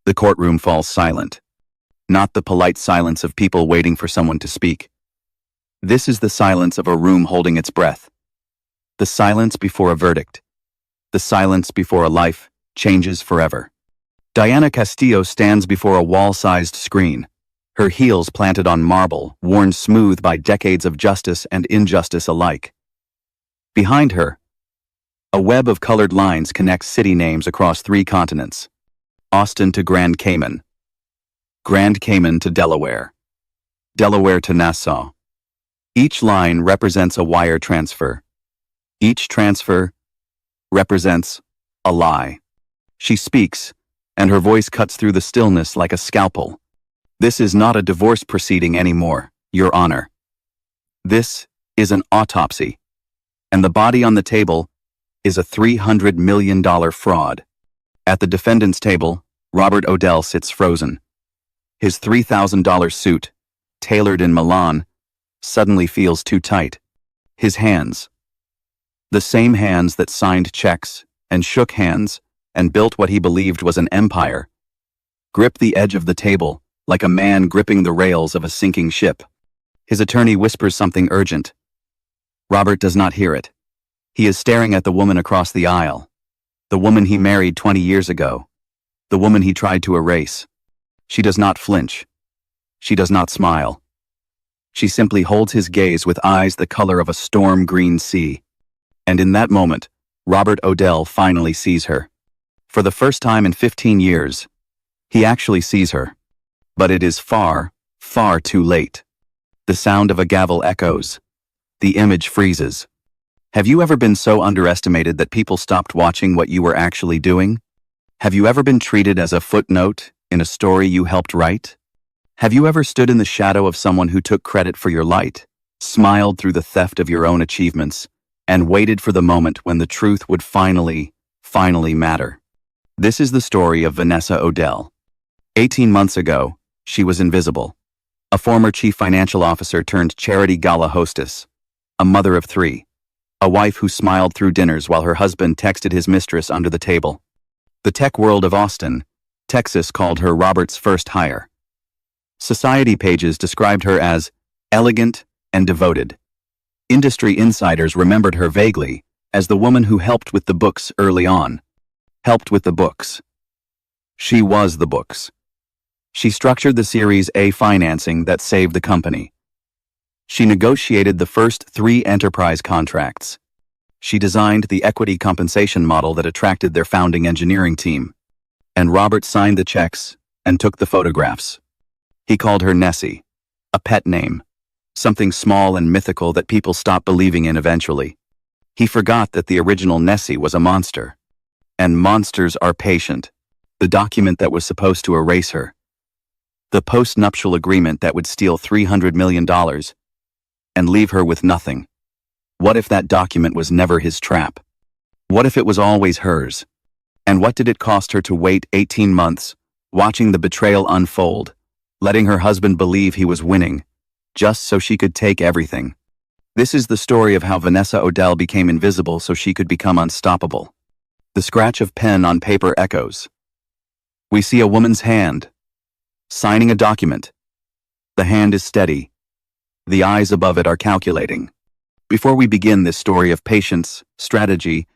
The courtroom falls silent. Not the polite silence of people waiting for someone to speak. This is the silence of a room holding its breath. The silence before a verdict. The silence before a life changes forever. Diana Castillo stands before a wall-sized screen, her heels planted on marble, worn smooth by decades of justice and injustice alike. Behind her, a web of colored lines connects city names across 3 continents. Austin to Grand Cayman. Grand Cayman to Delaware. Delaware to Nassau. Each line represents a wire transfer. Each transfer represents a lie. She speaks, and her voice cuts through the stillness like a scalpel. This is not a divorce proceeding anymore, Your Honor. This is an autopsy. And the body on the table is a $300 million fraud. At the defendant's table, Robert Odell sits frozen. His $3,000 suit, tailored in Milan, suddenly feels too tight. His hands, the same hands that signed checks and shook hands and built what he believed was an empire, grip the edge of the table like a man gripping the rails of a sinking ship. His attorney whispers something urgent. Robert does not hear it. He is staring at the woman across the aisle, the woman he married 20 years ago, the woman he tried to erase. She does not flinch. She does not smile. She simply holds his gaze with eyes the color of a storm-green sea. And in that moment, Robert Odell finally sees her. For the first time in 15 years, he actually sees her. But it is far, far too late. The sound of a gavel echoes. The image freezes. Have you ever been so underestimated that people stopped watching what you were actually doing? Have you ever been treated as a footnote in a story you helped write? Have you ever stood in the shadow of someone who took credit for your light, smiled through the theft of your own achievements, and waited for the moment when the truth would finally matter? This is the story of Vanessa Odell. 18 months ago, she was invisible. A former chief financial officer turned charity gala hostess. A mother of 3. A wife who smiled through dinners while her husband texted his mistress under the table. The tech world of Austin, Texas called her Robert's first hire. Society pages described her as elegant and devoted. Industry insiders remembered her vaguely as the woman who helped with the books early on. Helped with the books. She was the books. She structured the Series A financing that saved the company. She negotiated the first 3 enterprise contracts. She designed the equity compensation model that attracted their founding engineering team. And Robert signed the checks and took the photographs. He called her Nessie, a pet name, something small and mythical that people stopped believing in eventually. He forgot that the original Nessie was a monster. And monsters are patient. The document that was supposed to erase her. The post-nuptial agreement that would steal $300 million and leave her with nothing. What if that document was never his trap? What if it was always hers? And what did it cost her to wait 18 months, watching the betrayal unfold, letting her husband believe he was winning, just so she could take everything? This is the story of how Vanessa Odell became invisible so she could become unstoppable. The scratch of pen on paper echoes. We see a woman's hand, signing a document. The hand is steady. The eyes above it are calculating. Before we begin this story of patience, strategy,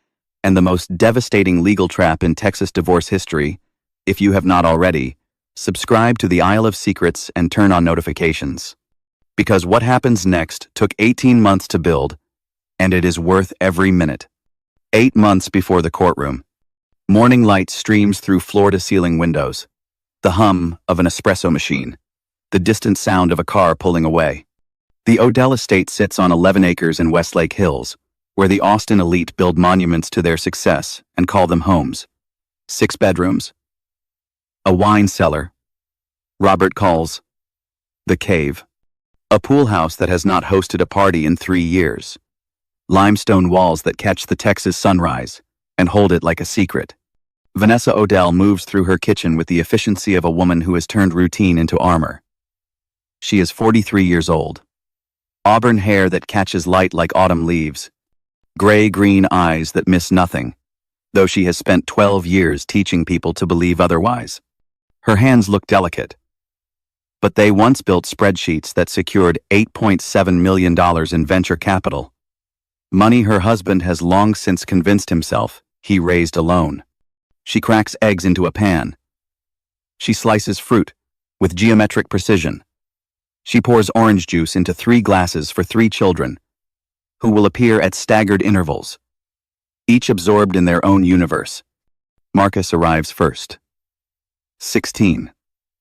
and the most devastating legal trap in Texas divorce history, if you have not already, subscribe to the Isle of Secrets and turn on notifications. Because what happens next took 18 months to build, and it is worth every minute. 8 months before the courtroom. Morning light streams through floor-to-ceiling windows. The hum of an espresso machine. The distant sound of a car pulling away. The Odell estate sits on 11 acres in Westlake Hills, where the Austin elite build monuments to their success and call them homes. 6 bedrooms. A wine cellar. Robert calls the cave. A pool house that has not hosted a party in 3 years. Limestone walls that catch the Texas sunrise and hold it like a secret. Vanessa Odell moves through her kitchen with the efficiency of a woman who has turned routine into armor. She is 43 years old. Auburn hair that catches light like autumn leaves. Gray-green eyes that miss nothing, though she has spent 12 years teaching people to believe otherwise. Her hands look delicate, but they once built spreadsheets that secured $8.7 million in venture capital. Money her husband has long since convinced himself he raised alone. She cracks eggs into a pan. She slices fruit with geometric precision. She pours orange juice into 3 glasses for 3 children, who will appear at staggered intervals, each absorbed in their own universe. Marcus arrives first. 16,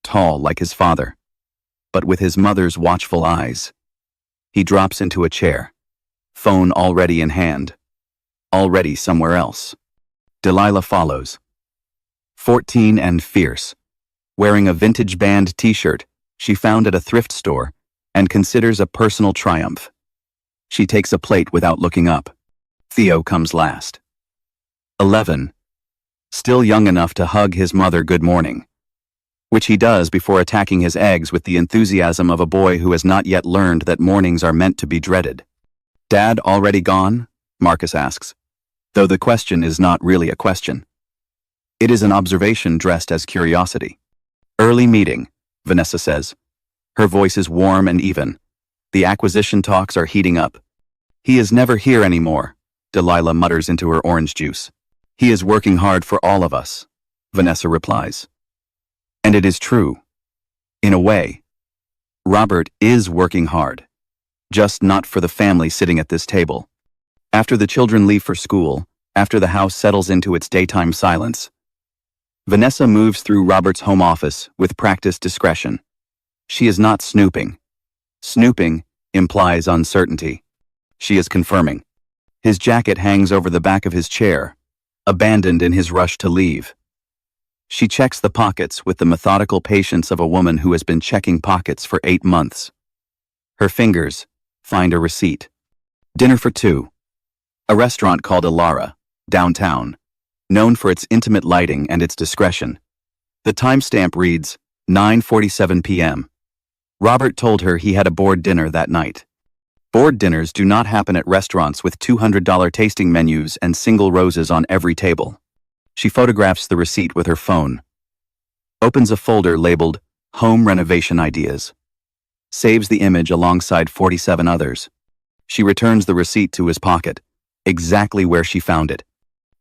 tall like his father, but with his mother's watchful eyes. He drops into a chair, phone already in hand, already somewhere else. Delilah follows. 14 and fierce, wearing a vintage band t-shirt she found at a thrift store and considers a personal triumph. She takes a plate without looking up. Theo comes last. 11, still young enough to hug his mother good morning, which he does before attacking his eggs with the enthusiasm of a boy who has not yet learned that mornings are meant to be dreaded. Dad already gone? Marcus asks, though the question is not really a question. It is an observation dressed as curiosity. Early meeting, Vanessa says. Her voice is warm and even. The acquisition talks are heating up. He is never here anymore, Delilah mutters into her orange juice. He is working hard for all of us, Vanessa replies. And it is true. In a way, Robert is working hard, just not for the family sitting at this table. After the children leave for school, after the house settles into its daytime silence, Vanessa moves through Robert's home office with practiced discretion. She is not snooping. Snooping implies uncertainty. She is confirming. His jacket hangs over the back of his chair, abandoned in his rush to leave. She checks the pockets with the methodical patience of a woman who has been checking pockets for 8 months. Her fingers find a receipt. Dinner for 2. A restaurant called Ilara, downtown, known for its intimate lighting and its discretion. The timestamp reads 9:47 p.m. Robert told her he had a board dinner that night. Board dinners do not happen at restaurants with $200 tasting menus and single roses on every table. She photographs the receipt with her phone, opens a folder labeled Home Renovation Ideas, saves the image alongside 47 others. She returns the receipt to his pocket, exactly where she found it.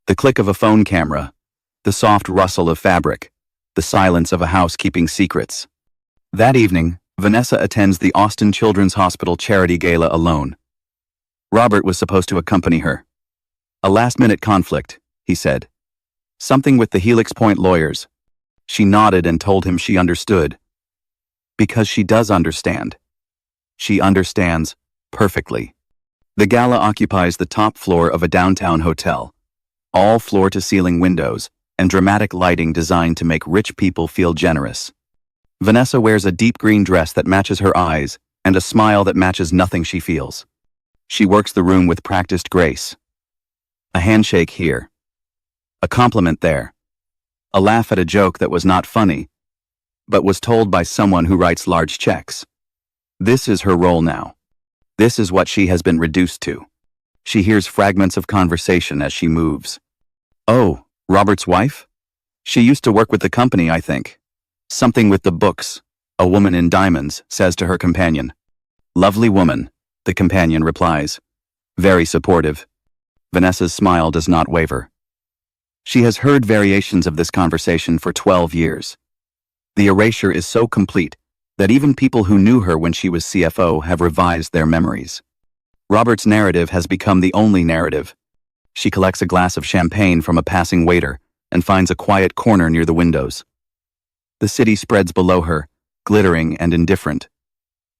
The click of a phone camera, the soft rustle of fabric, the silence of a house keeping secrets. That evening, Vanessa attends the Austin Children's Hospital charity gala alone. Robert was supposed to accompany her. A last-minute conflict, he said. Something with the Helix Point lawyers. She nodded and told him she understood. Because she does understand. She understands perfectly. The gala occupies the top floor of a downtown hotel. All floor-to-ceiling windows and dramatic lighting designed to make rich people feel generous. Vanessa wears a deep green dress that matches her eyes and a smile that matches nothing she feels. She works the room with practiced grace. A handshake here. A compliment there. A laugh at a joke that was not funny, but was told by someone who writes large checks. This is her role now. This is what she has been reduced to. She hears fragments of conversation as she moves. Oh, Robert's wife? She used to work with the company, I think. Something with the books, a woman in diamonds says to her companion. Lovely woman, the companion replies. Very supportive. Vanessa's smile does not waver. She has heard variations of this conversation for 12 years. The erasure is so complete that even people who knew her when she was CFO have revised their memories. Robert's narrative has become the only narrative. She collects a glass of champagne from a passing waiter and finds a quiet corner near the windows. The city spreads below her, glittering and indifferent.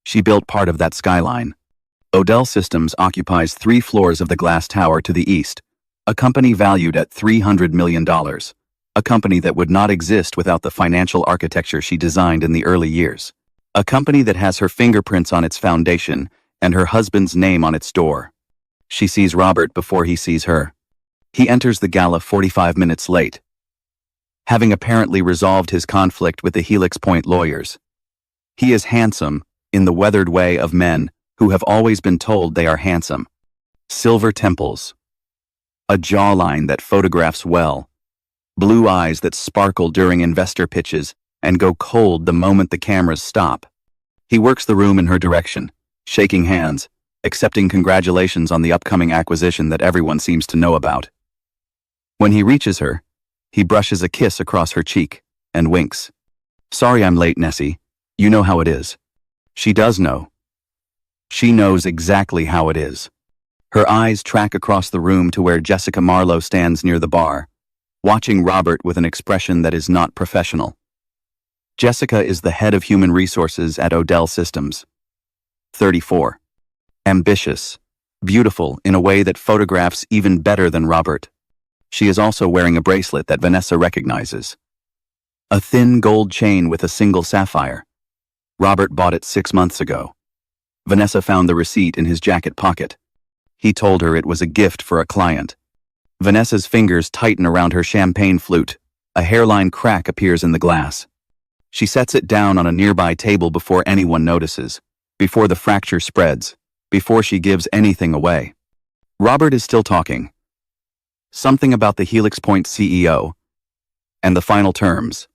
She built part of that skyline. Odell Systems occupies 3 floors of the glass tower to the east, a company valued at $300 million, a company that would not exist without the financial architecture she designed in the early years, a company that has her fingerprints on its foundation and her husband's name on its door. She sees Robert before he sees her. He enters the gala 45 minutes late, having apparently resolved his conflict with the Helix Point lawyers. He is handsome, in the weathered way of men who have always been told they are handsome. Silver temples, a jawline that photographs well, blue eyes that sparkle during investor pitches, and go cold the moment the cameras stop. He works the room in her direction, shaking hands, accepting congratulations on the upcoming acquisition that everyone seems to know about. When he reaches her, he brushes a kiss across her cheek and winks. "Sorry I'm late, Nessie. You know how it is." She does know. She knows exactly how it is. Her eyes track across the room to where Jessica Marlowe stands near the bar, watching Robert with an expression that is not professional. Jessica is the head of human resources at Odell Systems. 34. Ambitious, beautiful in a way that photographs even better than Robert. She is also wearing a bracelet that Vanessa recognizes. A thin gold chain with a single sapphire. Robert bought it 6 months ago. Vanessa found the receipt in his jacket pocket. He told her it was a gift for a client. Vanessa's fingers tighten around her champagne flute. A hairline crack appears in the glass. She sets it down on a nearby table before anyone notices, before the fracture spreads, before she gives anything away. Robert is still talking. Something about the Helix Point CEO, and the final terms,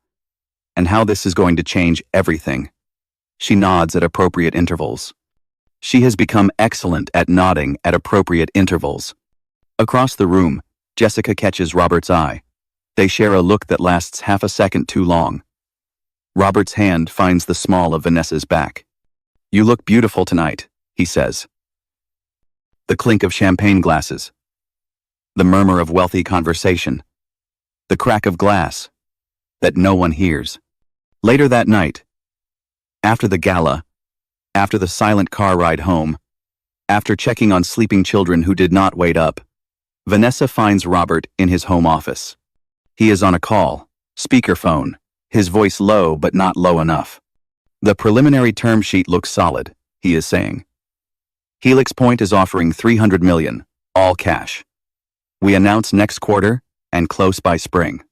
and how this is going to change everything. She nods at appropriate intervals. She has become excellent at nodding at appropriate intervals. Across the room, Jessica catches Robert's eye. They share a look that lasts half a second too long. Robert's hand finds the small of Vanessa's back. "You look beautiful tonight," he says. The clink of champagne glasses. The murmur of wealthy conversation. The crack of glass that no one hears. Later that night, after the gala, after the silent car ride home, after checking on sleeping children who did not wake up, Vanessa finds Robert in his home office. He is on a call, speakerphone, his voice low but not low enough. "The preliminary term sheet looks solid," he is saying. "Helix Point is offering $300 million, all cash. We announce next quarter and close by spring."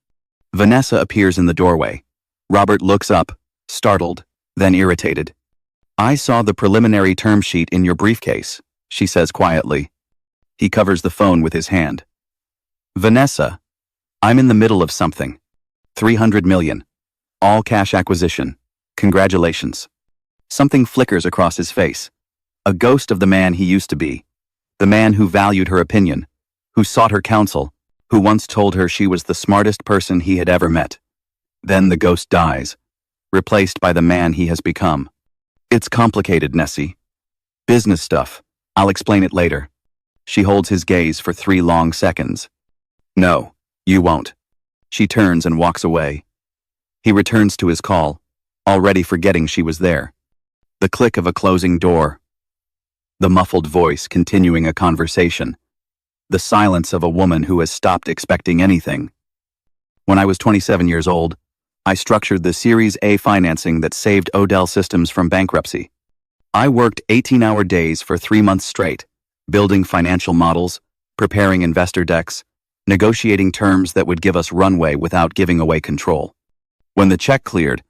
Vanessa appears in the doorway. Robert looks up, startled, then irritated. "I saw the preliminary term sheet in your briefcase," she says quietly. He covers the phone with his hand. "Vanessa, I'm in the middle of something. $300 million. All cash acquisition. Congratulations." Something flickers across his face. A ghost of the man he used to be. The man who valued her opinion, who sought her counsel, who once told her she was the smartest person he had ever met. Then the ghost dies, replaced by the man he has become. "It's complicated, Nessie. Business stuff. I'll explain it later." She holds his gaze for 3 long seconds. "No, you won't." She turns and walks away. He returns to his call, already forgetting she was there. The click of a closing door. The muffled voice continuing a conversation. The silence of a woman who has stopped expecting anything. "When I was 27 years old, I structured the Series A financing that saved Odell Systems from bankruptcy. I worked 18-hour days for 3 months straight, building financial models, preparing investor decks, negotiating terms that would give us runway without giving away control. When the check cleared,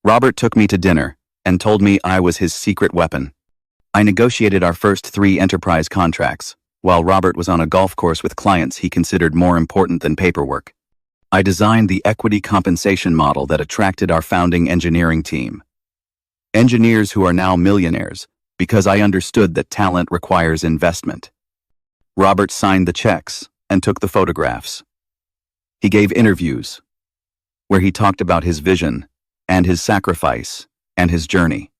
Robert took me to dinner and told me I was his secret weapon. I negotiated our first 3 enterprise contracts, while Robert was on a golf course with clients he considered more important than paperwork. I designed the equity compensation model that attracted our founding engineering team. Engineers who are now millionaires, because I understood that talent requires investment. Robert signed the checks and took the photographs. He gave interviews, where he talked about his vision and his sacrifice and his journey.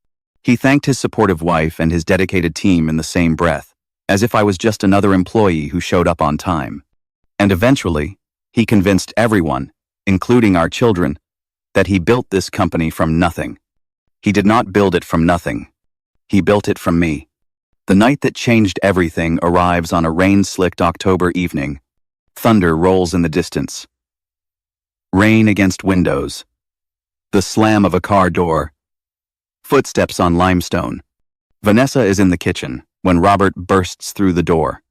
He thanked his supportive wife and his dedicated team in the same breath, as if I was just another employee who showed up on time. And eventually, he convinced everyone, including our children, that he built this company from nothing. He did not build it from nothing. He built it from me. The night that changed everything arrives on a rain-slicked October evening. Thunder rolls in the distance. Rain against windows. The slam of a car door. Footsteps on limestone. Vanessa is in the kitchen when Robert bursts through the door.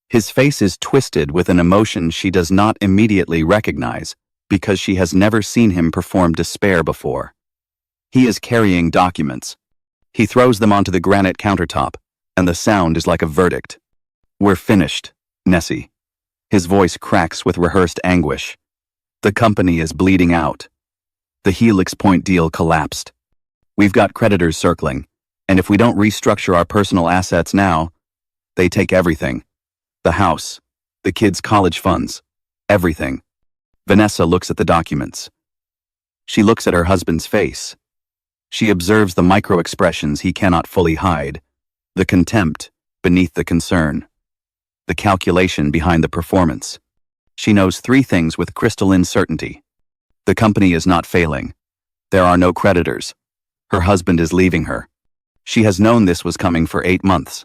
His face is twisted with an emotion she does not immediately recognize because she has never seen him perform despair before. He is carrying documents. He throws them onto the granite countertop, and the sound is like a verdict. "We're finished, Nessie." His voice cracks with rehearsed anguish. "The company is bleeding out. The Helix Point deal collapsed. We've got creditors circling, and if we don't restructure our personal assets now, they take everything. The house, the kids' college funds, everything. Vanessa looks at the documents. She looks at her husband's face. She observes the micro-expressions he cannot fully hide, the contempt beneath the concern, the calculation behind the performance. She knows three things with crystalline certainty. The company is not failing. There are no creditors. Her husband is leaving her. She has known this was coming for 8 months.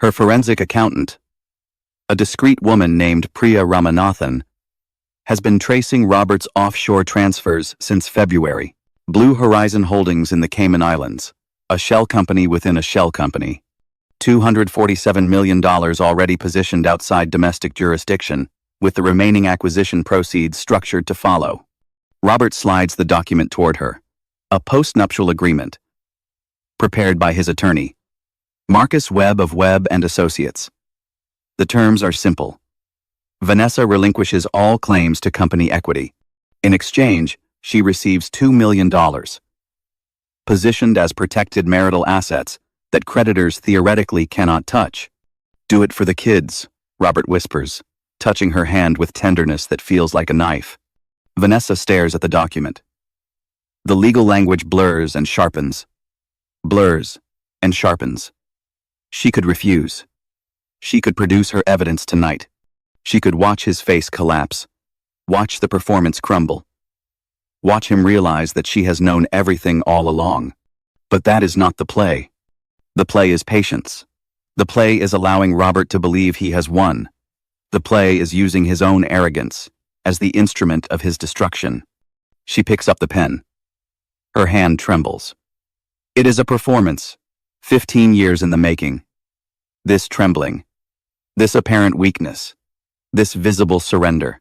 Her forensic accountant, a discreet woman named Priya Ramanathan, has been tracing Robert's offshore transfers since February. Blue Horizon Holdings in the Cayman Islands, a shell company within a shell company. $247 million already positioned outside domestic jurisdiction, with the remaining acquisition proceeds structured to follow. Robert slides the document toward her. A post-nuptial agreement, prepared by his attorney, Marcus Webb of Webb and Associates. The terms are simple. Vanessa relinquishes all claims to company equity. In exchange, she receives $2 million, positioned as protected marital assets that creditors theoretically cannot touch. Do it for the kids, Robert whispers, touching her hand with tenderness that feels like a knife. Vanessa stares at the document. The legal language blurs and sharpens. Blurs and sharpens. She could refuse. She could produce her evidence tonight. She could watch his face collapse, watch the performance crumble, watch him realize that she has known everything all along. But that is not the play. The play is patience. The play is allowing Robert to believe he has won. The play is using his own arrogance as the instrument of his destruction. She picks up the pen. Her hand trembles. It is a performance, 15 years in the making. This trembling, this apparent weakness, this visible surrender.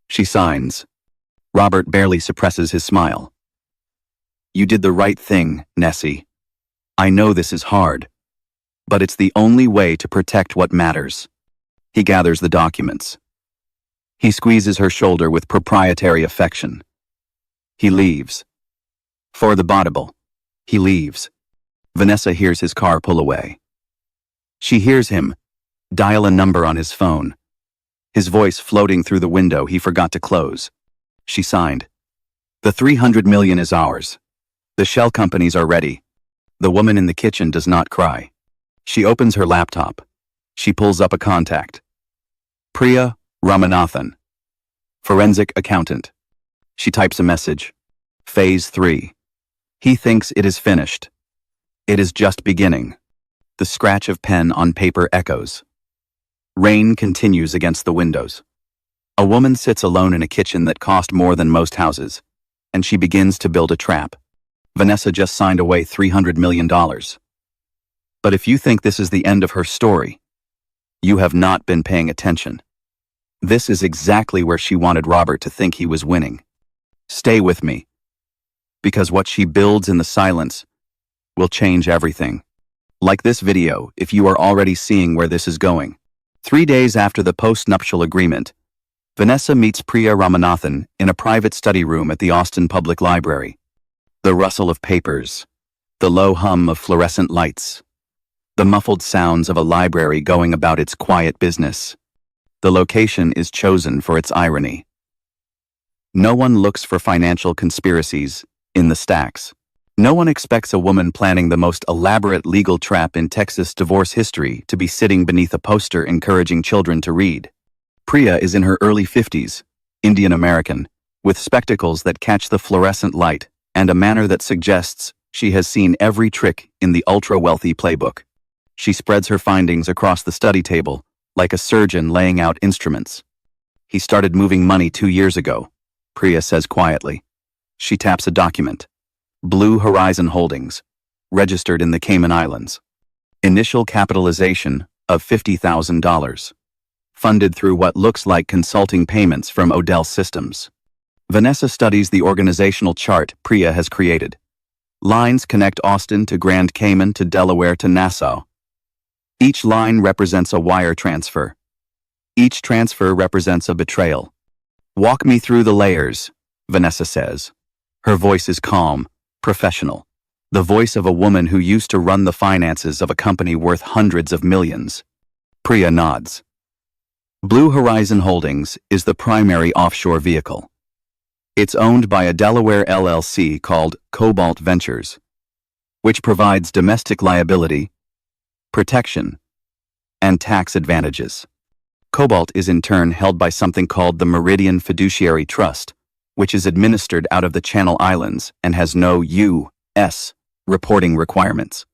She signs. Robert barely suppresses his smile. You did the right thing, Nessie. I know this is hard, but it's the only way to protect what matters. He gathers the documents. He squeezes her shoulder with proprietary affection. He leaves. For the Botable, he leaves. Vanessa hears his car pull away. She hears him dial a number on his phone, his voice floating through the window he forgot to close. She signed. The $300 million is ours. The shell companies are ready. The woman in the kitchen does not cry. She opens her laptop. She pulls up a contact. Priya Ramanathan, forensic accountant. She types a message. Phase 3. He thinks it is finished. It is just beginning. The scratch of pen on paper echoes. Rain continues against the windows. A woman sits alone in a kitchen that cost more than most houses, and she begins to build a trap. Vanessa just signed away $300 million. But if you think this is the end of her story, you have not been paying attention. This is exactly where she wanted Robert to think he was winning. Stay with me, because what she builds in the silence will change everything. Like this video if you are already seeing where this is going. 3 days after the post-nuptial agreement, Vanessa meets Priya Ramanathan in a private study room at the Austin Public Library. The rustle of papers, the low hum of fluorescent lights, the muffled sounds of a library going about its quiet business. The location is chosen for its irony. No one looks for financial conspiracies in the stacks. No one expects a woman planning the most elaborate legal trap in Texas divorce history to be sitting beneath a poster encouraging children to read. Priya is in her early 50s, Indian American, with spectacles that catch the fluorescent light and a manner that suggests she has seen every trick in the ultra-wealthy playbook. She spreads her findings across the study table, like a surgeon laying out instruments. He started moving money 2 years ago, Priya says quietly. She taps a document. Blue Horizon Holdings, registered in the Cayman Islands. Initial capitalization of $50,000. Funded through what looks like consulting payments from Odell Systems. Vanessa studies the organizational chart Priya has created. Lines connect Austin to Grand Cayman to Delaware to Nassau. Each line represents a wire transfer. Each transfer represents a betrayal. Walk me through the layers, Vanessa says. Her voice is calm, professional. The voice of a woman who used to run the finances of a company worth hundreds of millions. Priya nods. Blue Horizon Holdings is the primary offshore vehicle. It's owned by a Delaware LLC called Cobalt Ventures, which provides domestic liability, protection, and tax advantages. Cobalt is in turn held by something called the Meridian Fiduciary Trust, which is administered out of the Channel Islands and has no U.S. reporting requirements.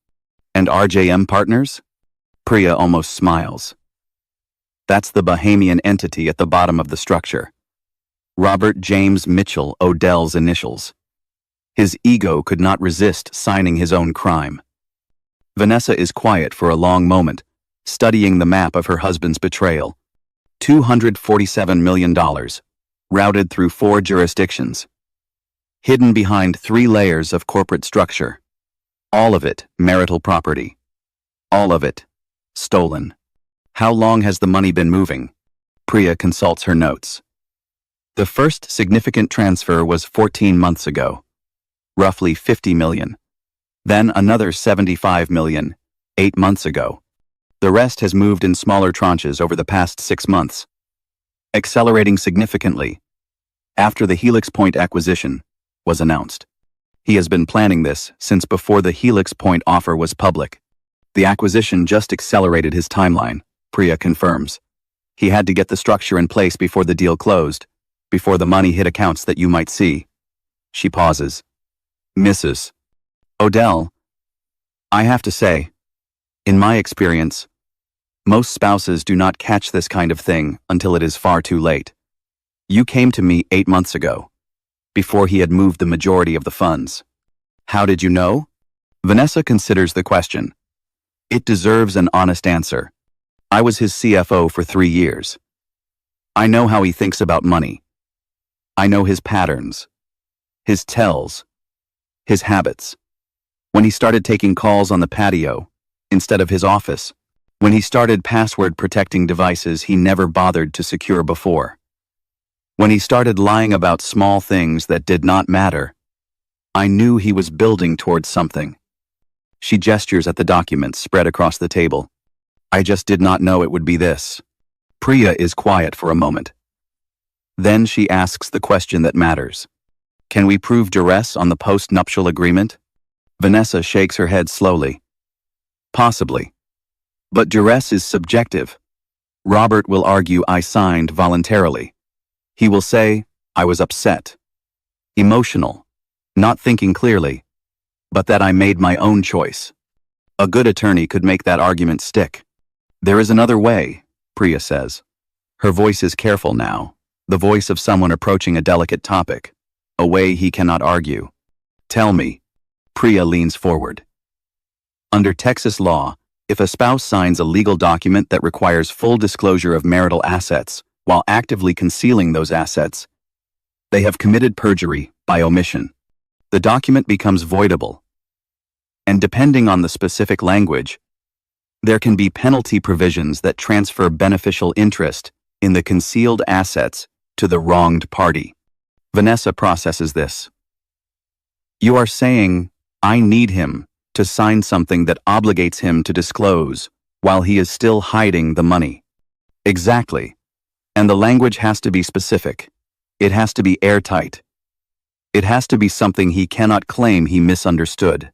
And RJM Partners? Priya almost smiles. That's the Bahamian entity at the bottom of the structure. Robert James Mitchell Odell's initials. His ego could not resist signing his own crime. Vanessa is quiet for a long moment, studying the map of her husband's betrayal. $247 million, routed through 4 jurisdictions. Hidden behind 3 layers of corporate structure. All of it marital property. All of it stolen. How long has the money been moving? Priya consults her notes. The first significant transfer was 14 months ago, roughly $50 million. Then another $75 million, 8 months ago. The rest has moved in smaller tranches over the past 6 months, accelerating significantly after the Helix Point acquisition was announced. He has been planning this since before the Helix Point offer was public. The acquisition just accelerated his timeline, Priya confirms. He had to get the structure in place before the deal closed, before the money hit accounts that you might see. She pauses. Mrs. Odell, I have to say, in my experience, most spouses do not catch this kind of thing until it is far too late. You came to me 8 months ago, before he had moved the majority of the funds. How did you know? Vanessa considers the question. It deserves an honest answer. I was his CFO for 3 years. I know how he thinks about money. I know his patterns, his tells, his habits. When he started taking calls on the patio instead of his office, when he started password protecting devices he never bothered to secure before, when he started lying about small things that did not matter, I knew he was building towards something. She gestures at the documents spread across the table. I just did not know it would be this. Priya is quiet for a moment. Then she asks the question that matters. Can we prove duress on the post-nuptial agreement? Vanessa shakes her head slowly. Possibly. But duress is subjective. Robert will argue I signed voluntarily. He will say, I was upset, emotional, not thinking clearly, but that I made my own choice. A good attorney could make that argument stick. There is another way, Priya says. Her voice is careful now. The voice of someone approaching a delicate topic, a way he cannot argue. Tell me. Priya leans forward. Under Texas law, if a spouse signs a legal document that requires full disclosure of marital assets while actively concealing those assets, they have committed perjury by omission. The document becomes voidable. And depending on the specific language, there can be penalty provisions that transfer beneficial interest in the concealed assets to the wronged party. Vanessa processes this. You are saying, I need him to sign something that obligates him to disclose while he is still hiding the money. Exactly. And the language has to be specific. It has to be airtight. It has to be something he cannot claim he misunderstood.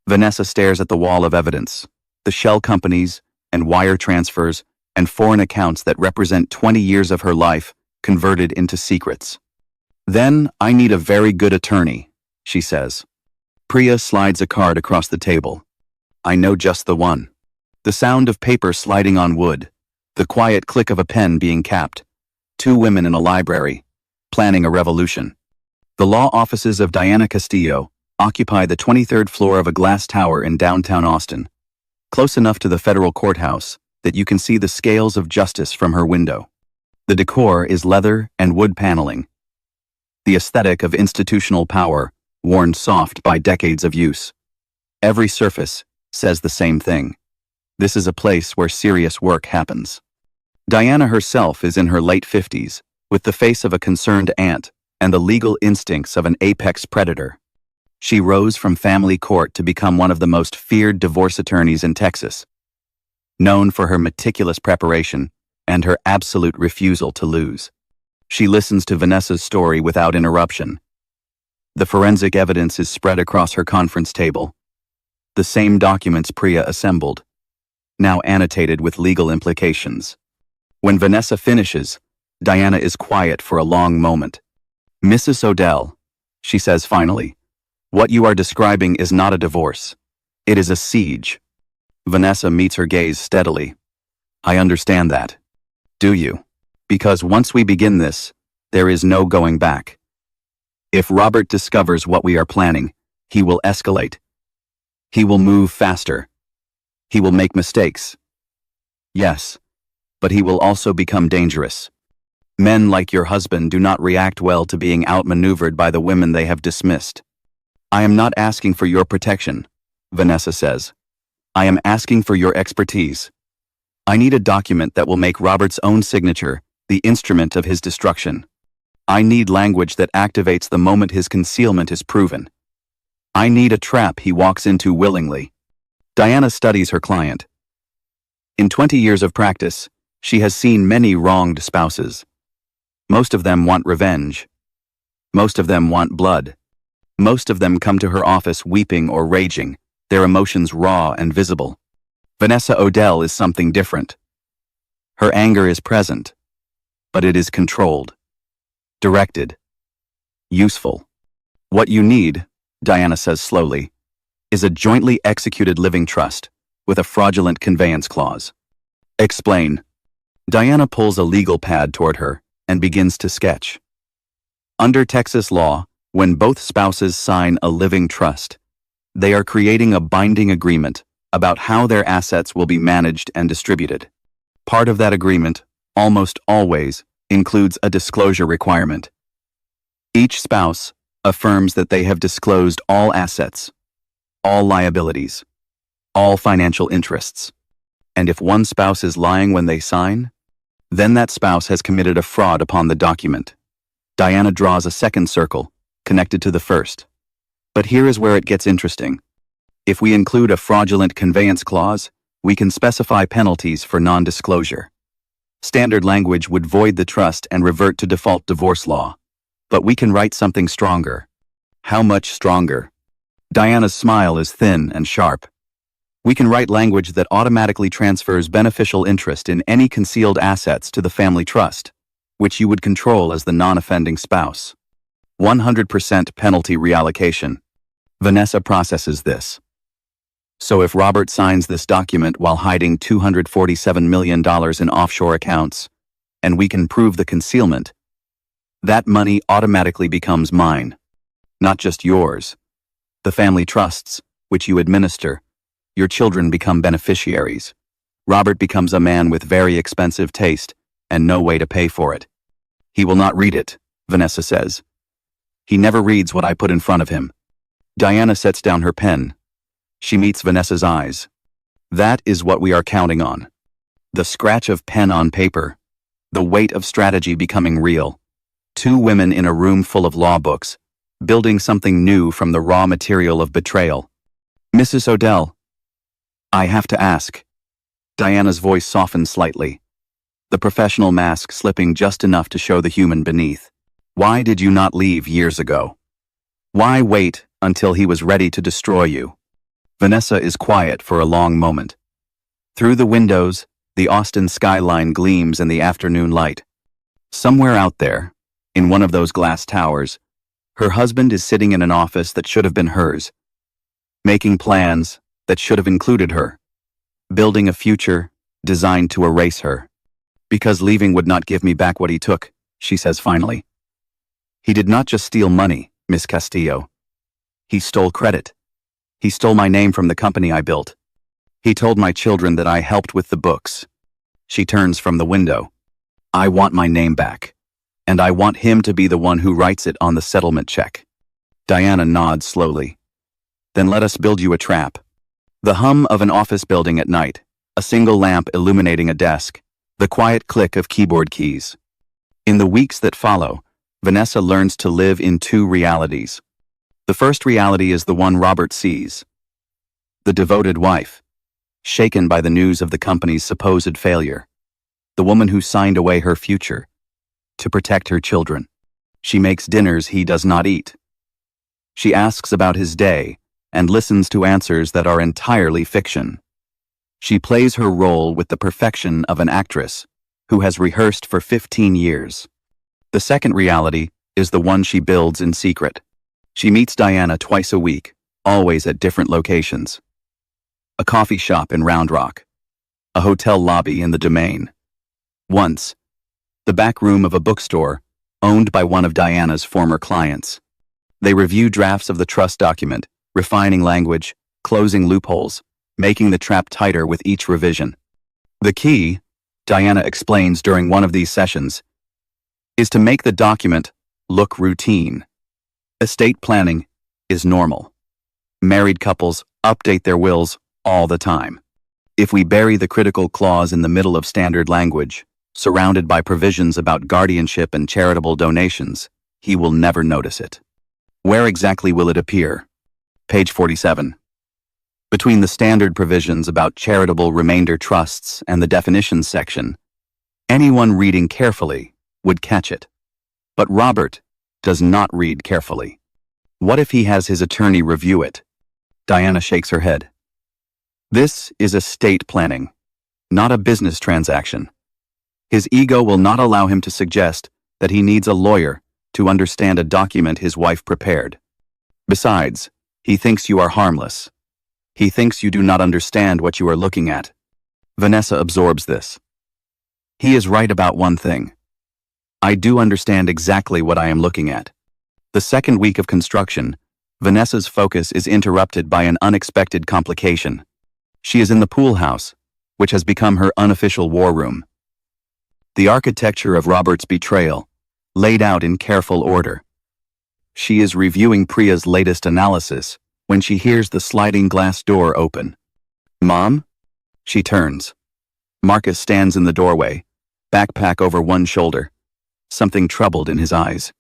Vanessa stares at the wall of evidence, the shell companies and wire transfers and foreign accounts that represent 20 years of her life converted into secrets. Then I need a very good attorney, she says. Priya slides a card across the table. I know just the one. The sound of paper sliding on wood, the quiet click of a pen being capped. 2 women in a library, planning a revolution. The law offices of Diana Castillo occupy the 23rd floor of a glass tower in downtown Austin, close enough to the federal courthouse that you can see the scales of justice from her window. The decor is leather and wood paneling, the aesthetic of institutional power worn soft by decades of use. Every surface says the same thing. This is a place where serious work happens. Diana herself is in her late 50s, with the face of a concerned aunt, and the legal instincts of an apex predator. She rose from family court to become one of the most feared divorce attorneys in Texas, known for her meticulous preparation and her absolute refusal to lose. She listens to Vanessa's story without interruption. The forensic evidence is spread across her conference table. The same documents Priya assembled, now annotated with legal implications. When Vanessa finishes, Diana is quiet for a long moment. "Mrs. Odell," she says finally, "what you are describing is not a divorce. It is a siege." Vanessa meets her gaze steadily. "I understand that. Do you? Because once we begin this, there is no going back. If Robert discovers what we are planning, he will escalate. He will move faster. He will make mistakes. Yes, but he will also become dangerous. Men like your husband do not react well to being outmaneuvered by the women they have dismissed." "I am not asking for your protection," Vanessa says. "I am asking for your expertise. I need a document that will make Robert's own signature the instrument of his destruction. I need language that activates the moment his concealment is proven. I need a trap he walks into willingly." Diana studies her client. In 20 years of practice, she has seen many wronged spouses. Most of them want revenge. Most of them want blood. Most of them come to her office weeping or raging, their emotions raw and visible. Vanessa Odell is something different. Her anger is present, but it is controlled, directed, useful. "What you need," Diana says slowly, "is a jointly executed living trust with a fraudulent conveyance clause." "Explain." Diana pulls a legal pad toward her and begins to sketch. Under Texas law, when both spouses sign a living trust, they are creating a binding agreement about how their assets will be managed and distributed. Part of that agreement, almost always, includes a disclosure requirement. Each spouse affirms that they have disclosed all assets, all liabilities, all financial interests. And if one spouse is lying when they sign, then that spouse has committed a fraud upon the document. Diana draws a second circle, connected to the first. But here is where it gets interesting. If we include a fraudulent conveyance clause, we can specify penalties for non-disclosure. Standard language would void the trust and revert to default divorce law. But we can write something stronger. How much stronger? Diana's smile is thin and sharp. We can write language that automatically transfers beneficial interest in any concealed assets to the family trust, which you would control as the non-offending spouse. 100% penalty reallocation. Vanessa processes this. So if Robert signs this document while hiding $247 million in offshore accounts, and we can prove the concealment, that money automatically becomes mine. Not just yours. The family trusts, which you administer, your children become beneficiaries. Robert becomes a man with very expensive taste and no way to pay for it. "He will not read it," Vanessa says. "He never reads what I put in front of him." Diana sets down her pen. She meets Vanessa's eyes. That is what we are counting on. The scratch of pen on paper. The weight of strategy becoming real. Two women in a room full of law books, building something new from the raw material of betrayal. "Mrs. Odell, I have to ask." Diana's voice softens slightly, the professional mask slipping just enough to show the human beneath. "Why did you not leave years ago? Why wait until he was ready to destroy you?" Vanessa is quiet for a long moment. Through the windows, the Austin skyline gleams in the afternoon light. Somewhere out there, in one of those glass towers, her husband is sitting in an office that should have been hers, making plans that should have included her, building a future designed to erase her. "Because leaving would not give me back what he took," she says finally. "He did not just steal money, Miss Castillo. He stole credit. He stole my name from the company I built. He told my children that I helped with the books." She turns from the window. "I want my name back. And I want him to be the one who writes it on the settlement check." Diana nods slowly. "Then let us build you a trap." The hum of an office building at night, a single lamp illuminating a desk, the quiet click of keyboard keys. In the weeks that follow, Vanessa learns to live in two realities. The first reality is the one Robert sees. The devoted wife, shaken by the news of the company's supposed failure. The woman who signed away her future to protect her children. She makes dinners he does not eat. She asks about his day and listens to answers that are entirely fiction. She plays her role with the perfection of an actress who has rehearsed for 15 years. The second reality is the one she builds in secret. She meets Diana twice a week, always at different locations. A coffee shop in Round Rock. A hotel lobby in the Domain. Once, the back room of a bookstore owned by one of Diana's former clients. They review drafts of the trust document, refining language, closing loopholes, making the trap tighter with each revision. The key, Diana explains during one of these sessions, is to make the document look routine. Estate planning is normal. Married couples update their wills all the time. If we bury the critical clause in the middle of standard language, surrounded by provisions about guardianship and charitable donations, he will never notice it. Where exactly will it appear? Page 47. Between the standard provisions about charitable remainder trusts and the definitions section, anyone reading carefully would catch it. But Robert does not read carefully. What if he has his attorney review it? Diana shakes her head. This is estate planning, not a business transaction. His ego will not allow him to suggest that he needs a lawyer to understand a document his wife prepared. Besides, he thinks you are harmless. He thinks you do not understand what you are looking at. Vanessa absorbs this. He is right about one thing. I do understand exactly what I am looking at. The second week of construction, Vanessa's focus is interrupted by an unexpected complication. She is in the pool house, which has become her unofficial war room. The architecture of Robert's betrayal, laid out in careful order. She is reviewing Priya's latest analysis when she hears the sliding glass door open. Mom? She turns. Marcus stands in the doorway, backpack over one shoulder, something troubled in his eyes.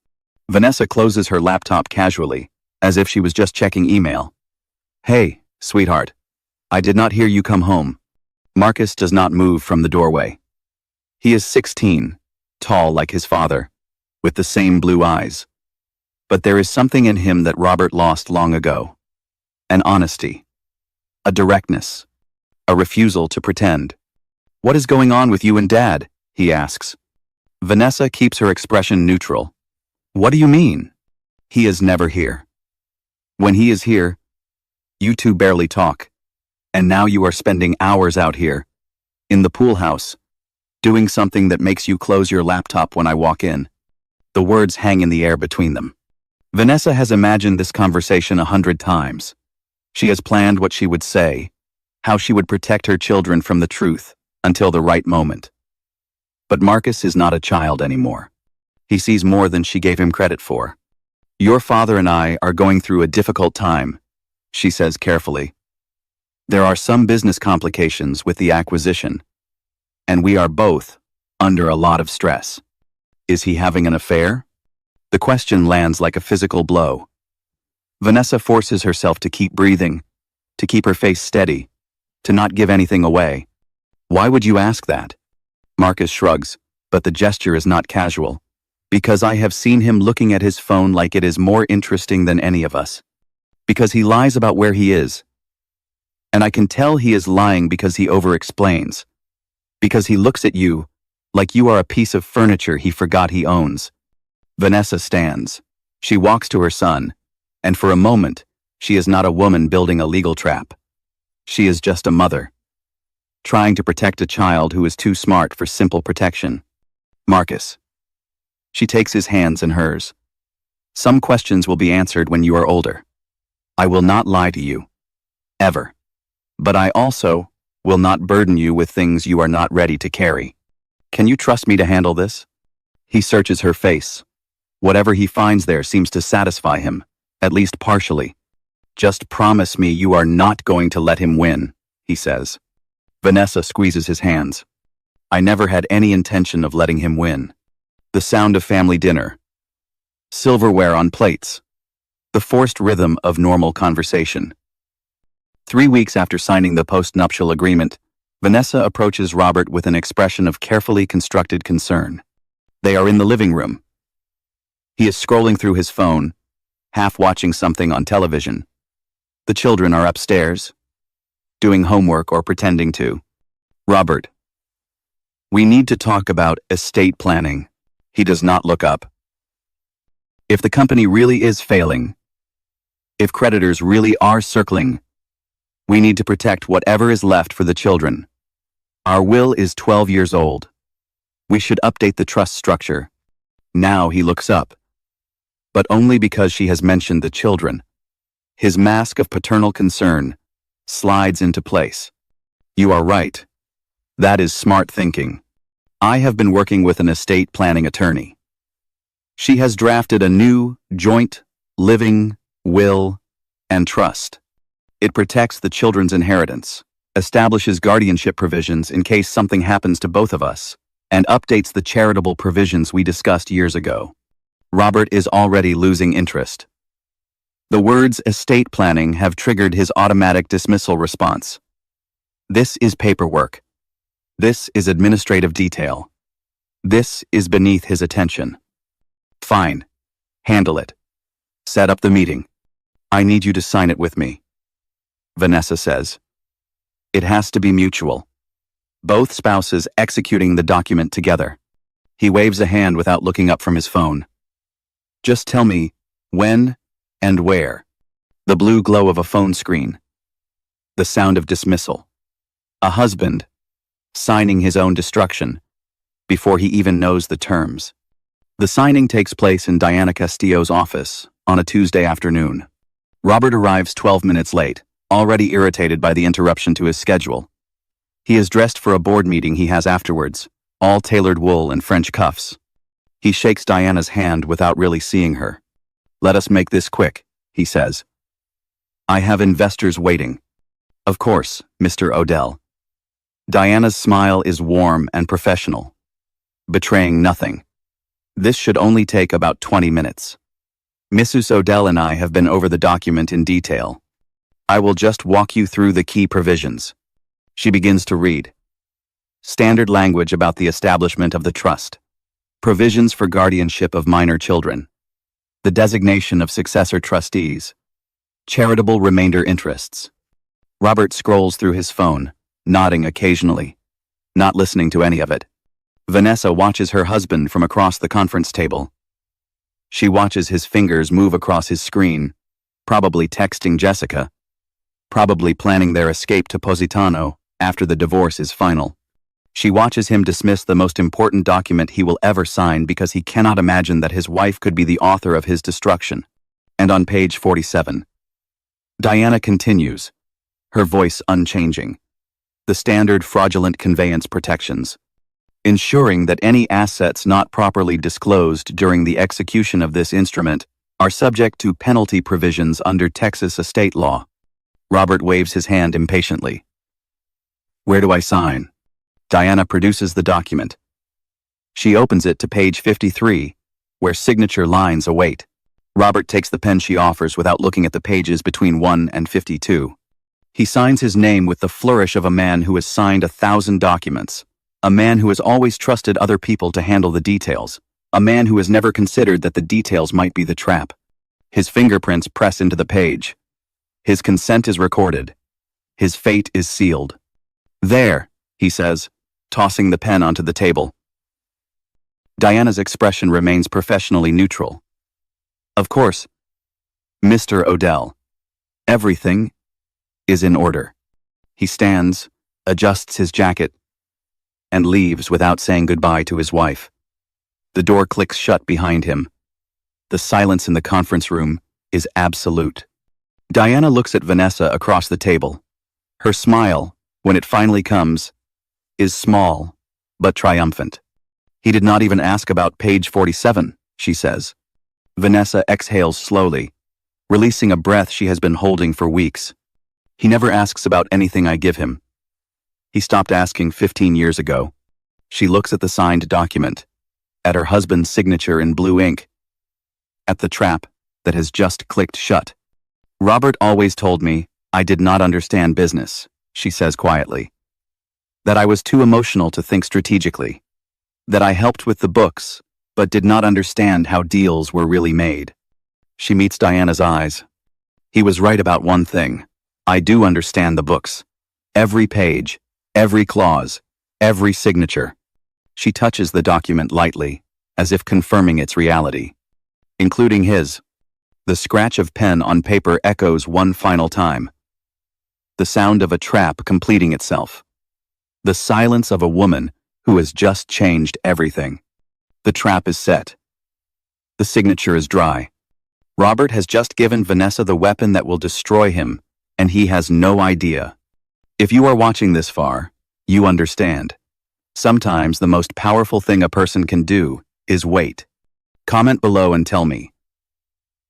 Vanessa closes her laptop casually, as if she was just checking email. Hey, sweetheart. I did not hear you come home. Marcus does not move from the doorway. He is 16, tall like his father, with the same blue eyes. But there is something in him that Robert lost long ago. An honesty. A directness. A refusal to pretend. What is going on with you and Dad? He asks. Vanessa keeps her expression neutral. What do you mean? He is never here. When he is here, you two barely talk. And now you are spending hours out here, in the pool house, doing something that makes you close your laptop when I walk in. The words hang in the air between them. Vanessa has imagined this conversation 100 times. She has planned what she would say, how she would protect her children from the truth until the right moment. But Marcus is not a child anymore. He sees more than she gave him credit for. Your father and I are going through a difficult time, she says carefully. There are some business complications with the acquisition, and we are both under a lot of stress. Is he having an affair? The question lands like a physical blow. Vanessa forces herself to keep breathing, to keep her face steady, to not give anything away. Why would you ask that? Marcus shrugs, but the gesture is not casual. Because I have seen him looking at his phone like it is more interesting than any of us. Because he lies about where he is. And I can tell he is lying because he over-explains. Because he looks at you like you are a piece of furniture he forgot he owns. Vanessa stands. She walks to her son, and for a moment, she is not a woman building a legal trap. She is just a mother, trying to protect a child who is too smart for simple protection. Marcus. She takes his hands in hers. Some questions will be answered when you are older. I will not lie to you. Ever. But I also will not burden you with things you are not ready to carry. Can you trust me to handle this? He searches her face. Whatever he finds there seems to satisfy him, at least partially. Just promise me you are not going to let him win, he says. Vanessa squeezes his hands. I never had any intention of letting him win. The sound of family dinner. silverware on plates, the forced rhythm of normal conversation. 3 weeks after signing the post-nuptial agreement, Vanessa approaches Robert with an expression of carefully constructed concern. They are in the living room. He is scrolling through his phone, half watching something on television. The children are upstairs, doing homework or pretending to. Robert, we need to talk about estate planning. He does not look up. If the company really is failing, if creditors really are circling, we need to protect whatever is left for the children. Our will is 12 years old. We should update the trust structure. Now he looks up, but only because she has mentioned the children. His mask of paternal concern slides into place. You are right. That is smart thinking. I have been working with an estate planning attorney. She has drafted a new joint living will and trust. It protects the children's inheritance, establishes guardianship provisions in case something happens to both of us, and updates the charitable provisions we discussed years ago. Robert is already losing interest. The words estate planning have triggered his automatic dismissal response. This is paperwork. This is administrative detail. This is beneath his attention. Fine. Handle it. Set up the meeting. I need you to sign it with me. Vanessa says. It has to be mutual. Both spouses executing the document together. He waves a hand without looking up from his phone. Just tell me when and where. The blue glow of a phone screen. The sound of dismissal. A husband signing his own destruction before he even knows the terms. The signing takes place in Diana Castillo's office on a Tuesday afternoon. Robert arrives 12 minutes late, already irritated by the interruption to his schedule. He is dressed for a board meeting he has afterwards, all tailored wool and French cuffs. He shakes Diana's hand without really seeing her. Let us make this quick, he says. I have investors waiting. Of course, Mr. Odell. Diana's smile is warm and professional, betraying nothing. This should only take about 20 minutes. Mrs. Odell and I have been over the document in detail. I will just walk you through the key provisions. She begins to read. Standard language about the establishment of the trust. Provisions for guardianship of minor children. The designation of successor trustees. Charitable remainder interests. Robert scrolls through his phone, nodding occasionally, not listening to any of it. Vanessa watches her husband from across the conference table. She watches his fingers move across his screen, probably texting Jessica, probably planning their escape to Positano after the divorce is final. She watches him dismiss the most important document he will ever sign because he cannot imagine that his wife could be the author of his destruction. And on page 47, Diana continues, her voice unchanging. The standard fraudulent conveyance protections, ensuring that any assets not properly disclosed during the execution of this instrument are subject to penalty provisions under Texas estate law. Robert waves his hand impatiently. Where do I sign? Diana produces the document. She opens it to page 53, where signature lines await. Robert takes the pen she offers without looking at the pages between 1 and 52. He signs his name with the flourish of a man who has signed 1,000 documents, a man who has always trusted other people to handle the details, a man who has never considered that the details might be the trap. His fingerprints press into the page. His consent is recorded. His fate is sealed. There, he says, tossing the pen onto the table. Diana's expression remains professionally neutral. Of course, Mr. Odell, everything is in order. He stands, adjusts his jacket, and leaves without saying goodbye to his wife. The door clicks shut behind him. The silence in the conference room is absolute. Diana looks at Vanessa across the table. Her smile, when it finally comes, is small, but triumphant. He did not even ask about page 47, she says. Vanessa exhales slowly, releasing a breath she has been holding for weeks. He never asks about anything I give him. He stopped asking 15 years ago. She looks at the signed document, at her husband's signature in blue ink. at the trap that has just clicked shut. Robert always told me I did not understand business, she says quietly. That I was too emotional to think strategically. That I helped with the books, but did not understand how deals were really made. She meets Diana's eyes. He was right about one thing. I do understand the books. Every page, every clause, every signature. She touches the document lightly, as if confirming its reality. Including his. The scratch of pen on paper echoes one final time. The sound of a trap completing itself. The silence of a woman who has just changed everything. The trap is set. The signature is dry. Robert has just given Vanessa the weapon that will destroy him, and he has no idea. If you are watching this far, you understand. Sometimes the most powerful thing a person can do is wait. Comment below and tell me.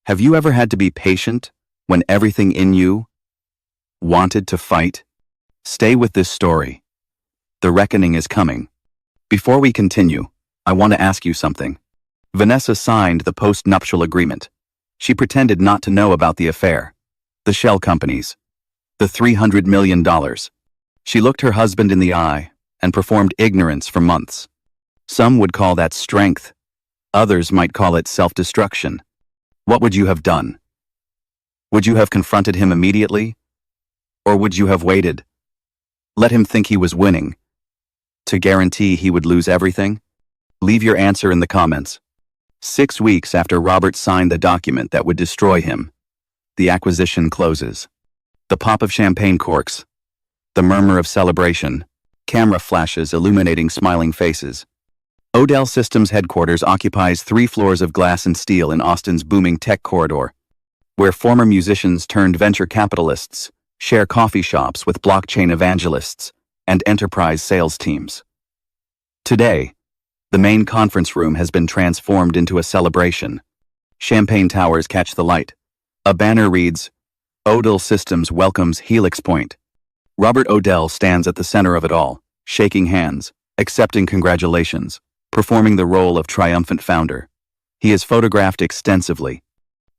Have you ever had to be patient when everything in you wanted to fight? Stay with this story. The reckoning is coming. Before we continue, I want to ask you something. Vanessa signed the post-nuptial agreement. She pretended not to know about the affair. The shell companies. The $300 million. She looked her husband in the eye and performed ignorance for months. Some would call that strength. Others might call it self-destruction. What would you have done? Would you have confronted him immediately? Or would you have waited? Let him think he was winning. To guarantee he would lose everything? Leave your answer in the comments. 6 weeks after Robert signed the document that would destroy him, the acquisition closes. The pop of champagne corks. The murmur of celebration. Camera flashes illuminating smiling faces. Odell Systems headquarters occupies 3 floors of glass and steel in Austin's booming tech corridor, where former musicians turned venture capitalists share coffee shops with blockchain evangelists and enterprise sales teams. Today, the main conference room has been transformed into a celebration. Champagne towers catch the light. A banner reads, Odell Systems welcomes Helix Point. Robert Odell stands at the center of it all, shaking hands, accepting congratulations, performing the role of triumphant founder. He is photographed extensively.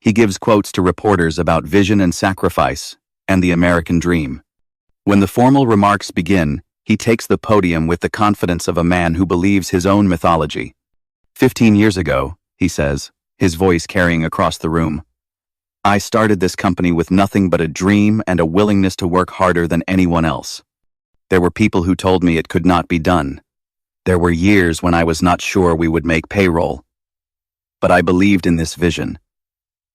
He gives quotes to reporters about vision and sacrifice and the American dream. When the formal remarks begin, he takes the podium with the confidence of a man who believes his own mythology. 15 years ago, he says, his voice carrying across the room, I started this company with nothing but a dream and a willingness to work harder than anyone else. There were people who told me it could not be done. There were years when I was not sure we would make payroll. But I believed in this vision,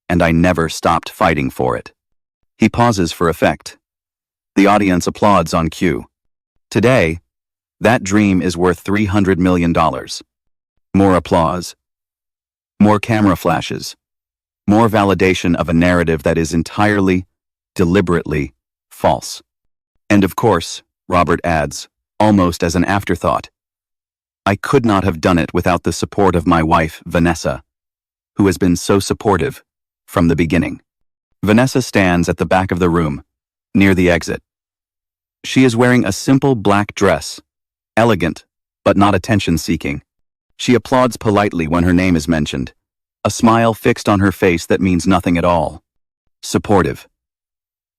and I never stopped fighting for it. He pauses for effect. The audience applauds on cue. Today, that dream is worth $300 million. More applause. More camera flashes. More validation of a narrative that is entirely, deliberately, false. And of course, Robert adds, almost as an afterthought, I could not have done it without the support of my wife, Vanessa, who has been so supportive from the beginning. Vanessa stands at the back of the room, near the exit. She is wearing a simple black dress, elegant, but not attention-seeking. She applauds politely when her name is mentioned, a smile fixed on her face that means nothing at all. Supportive.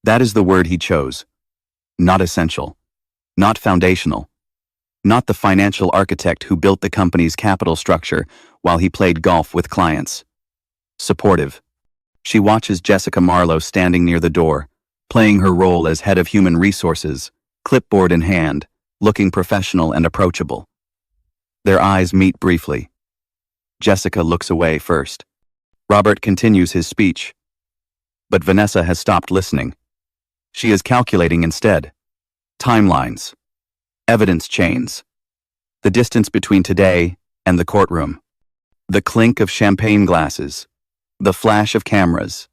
That is the word he chose. Not essential. Not foundational. Not the financial architect who built the company's capital structure while he played golf with clients. Supportive. She watches Jessica Marlowe standing near the door, playing her role as head of human resources, clipboard in hand, looking professional and approachable. Their eyes meet briefly. Jessica looks away first. Robert continues his speech. But Vanessa has stopped listening. She is calculating instead. Timelines. Evidence chains. The distance between today and the courtroom. The clink of champagne glasses. The flash of cameras.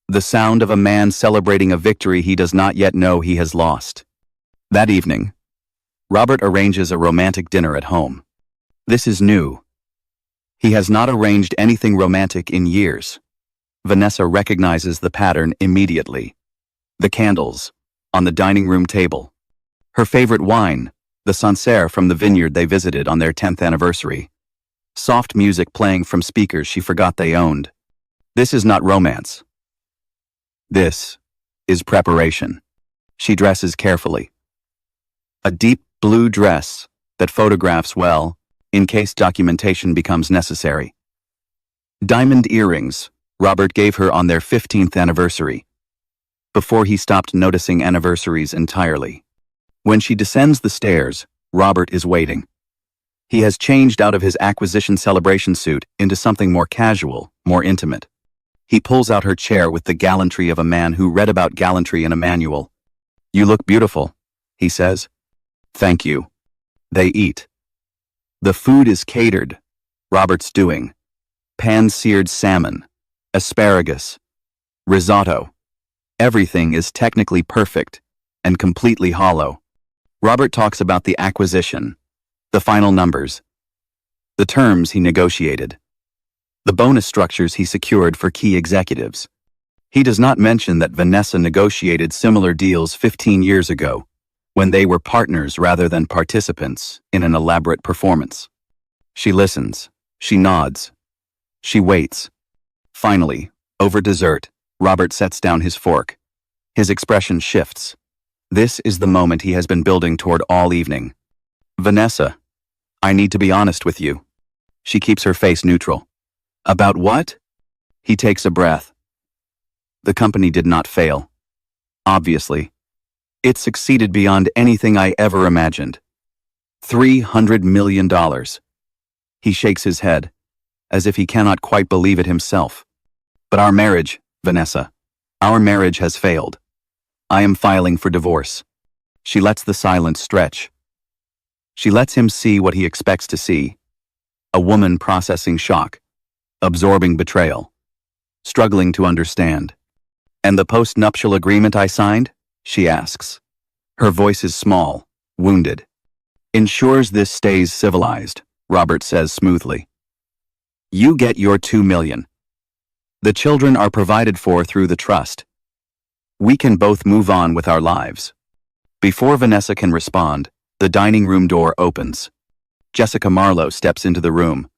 The sound of a man celebrating a victory he does not yet know he has lost. That evening, Robert arranges a romantic dinner at home. This is new. He has not arranged anything romantic in years. Vanessa recognizes the pattern immediately. The candles, on the dining room table. Her favorite wine, the Sancerre from the vineyard they visited on their 10th anniversary. Soft music playing from speakers she forgot they owned. This is not romance. This is preparation. She dresses carefully. A deep blue dress that photographs well in case documentation becomes necessary. Diamond earrings Robert gave her on their 15th anniversary, before he stopped noticing anniversaries entirely. When she descends the stairs, Robert is waiting. He has changed out of his acquisition celebration suit into something more casual, more intimate. He pulls out her chair with the gallantry of a man who read about gallantry in a manual. "You look beautiful," he says. "Thank you." They eat. The food is catered. Robert's doing. Pan-seared salmon, asparagus, risotto. Everything is technically perfect and completely hollow. Robert talks about the acquisition, the final numbers, the terms he negotiated, the bonus structures he secured for key executives. He does not mention that Vanessa negotiated similar deals 15 years ago, when they were partners rather than participants in an elaborate performance. She listens, she nods, she waits. Finally, over dessert, Robert sets down his fork. His expression shifts. This is the moment he has been building toward all evening. "Vanessa, I need to be honest with you." She keeps her face neutral. "About what?" He takes a breath. The company did not fail. Obviously. It succeeded beyond anything I ever imagined. $300 million. He shakes his head, as if he cannot quite believe it himself. "But our marriage, Vanessa, our marriage has failed. I am filing for divorce." She lets the silence stretch. She lets him see what he expects to see. A woman processing shock, absorbing betrayal, struggling to understand. "And the post-nuptial agreement I signed?" she asks. Her voice is small, wounded. "Ensures this stays civilized," Robert says smoothly. "You get your $2 million. The children are provided for through the trust. We can both move on with our lives." Before Vanessa can respond, the dining room door opens. Jessica Marlowe steps into the room.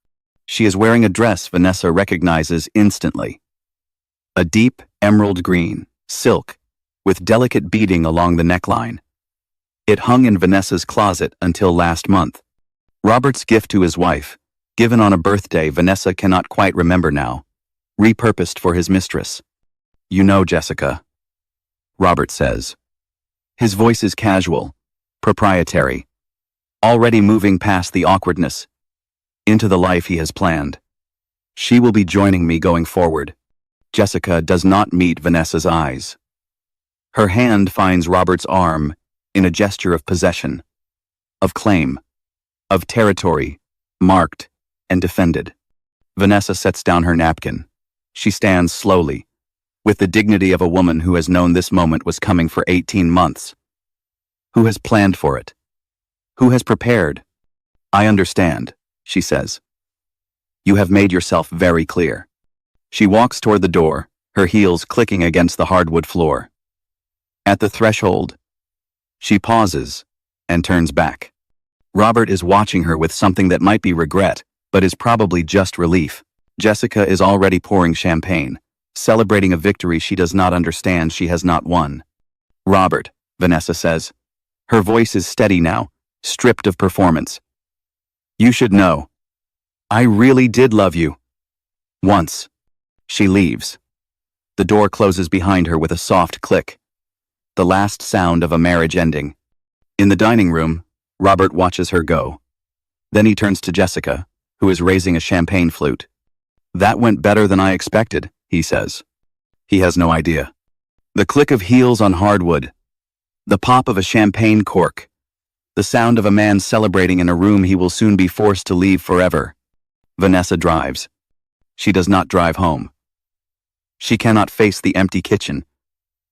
She is wearing a dress Vanessa recognizes instantly. A deep emerald green, silk, with delicate beading along the neckline. It hung in Vanessa's closet until last month. Robert's gift to his wife, given on a birthday Vanessa cannot quite remember now, repurposed for his mistress. "You know, Jessica," Robert says. His voice is casual, proprietary, already moving past the awkwardness, into the life he has planned. "She will be joining me going forward." Jessica does not meet Vanessa's eyes. Her hand finds Robert's arm in a gesture of possession, of claim, of territory, marked and defended. Vanessa sets down her napkin. She stands slowly, with the dignity of a woman who has known this moment was coming for 18 months. Who has planned for it? Who has prepared? "I understand," she says. "You have made yourself very clear." She walks toward the door, her heels clicking against the hardwood floor. At the threshold, she pauses and turns back. Robert is watching her with something that might be regret, but is probably just relief. Jessica is already pouring champagne, celebrating a victory she does not understand she has not won. "Robert," Vanessa says. Her voice is steady now, stripped of performance. "You should know. I really did love you. Once." She leaves. The door closes behind her with a soft click. The last sound of a marriage ending. In the dining room, Robert watches her go. Then he turns to Jessica, who is raising a champagne flute. "That went better than I expected," he says. He has no idea. The click of heels on hardwood. The pop of a champagne cork. The sound of a man celebrating in a room he will soon be forced to leave forever. Vanessa drives. She does not drive home. She cannot face the empty kitchen,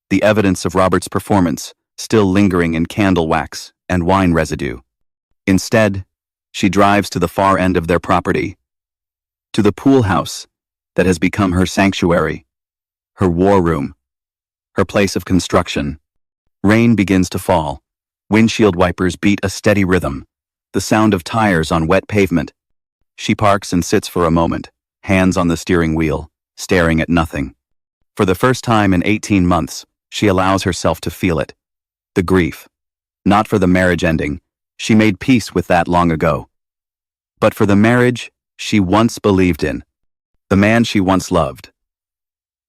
the evidence of Robert's performance still lingering in candle wax and wine residue. Instead, she drives to the far end of their property, to the pool house that has become her sanctuary, her war room, her place of construction. Rain begins to fall. Windshield wipers beat a steady rhythm, the sound of tires on wet pavement. She parks and sits for a moment, hands on the steering wheel, staring at nothing. For the first time in 18 months, she allows herself to feel it. The grief. Not for the marriage ending. She made peace with that long ago. But for the marriage she once believed in. The man she once loved.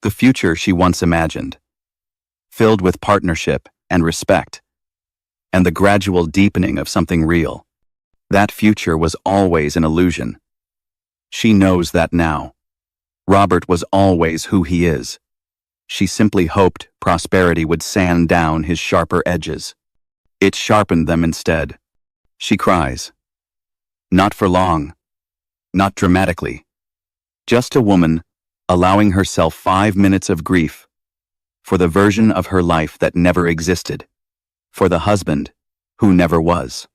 The future she once imagined. Filled with partnership and respect. And the gradual deepening of something real. That future was always an illusion. She knows that now. Robert was always who he is. She simply hoped prosperity would sand down his sharper edges. It sharpened them instead. She cries. Not for long. Not dramatically. Just a woman allowing herself 5 minutes of grief for the version of her life that never existed, for the husband who never was,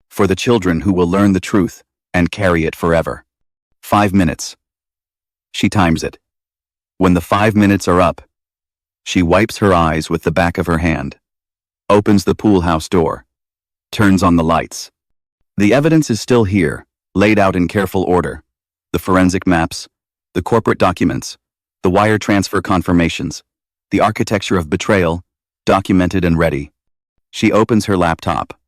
for the children who will learn the truth and carry it forever. 5 minutes. She times it. When the 5 minutes are up, she wipes her eyes with the back of her hand, opens the pool house door, turns on the lights. The evidence is still here, laid out in careful order. The forensic maps, the corporate documents, the wire transfer confirmations, the architecture of betrayal, documented and ready. She opens her laptop,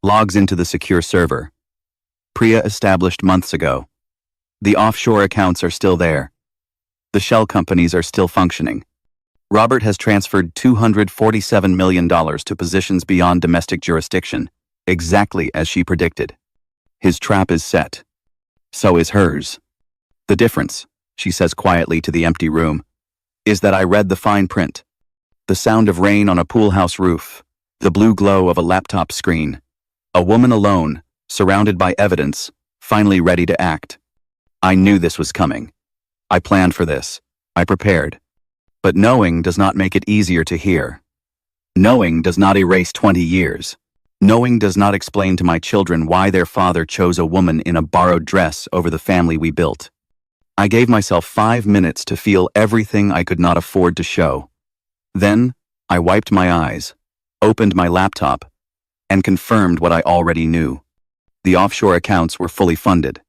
logs into the secure server. Priya established months ago. The offshore accounts are still there. The shell companies are still functioning. Robert has transferred $247 million to positions beyond domestic jurisdiction, exactly as she predicted. His trap is set. So is hers. The difference, she says quietly to the empty room, is that I read the fine print. The sound of rain on a pool house roof, the blue glow of a laptop screen, a woman alone, surrounded by evidence, finally ready to act. I knew this was coming. I planned for this. I prepared. But knowing does not make it easier to hear. Knowing does not erase 20 years. Knowing does not explain to my children why their father chose a woman in a borrowed dress over the family we built. I gave myself 5 minutes to feel everything I could not afford to show. Then, I wiped my eyes, opened my laptop, and confirmed what I already knew. The offshore accounts were fully funded.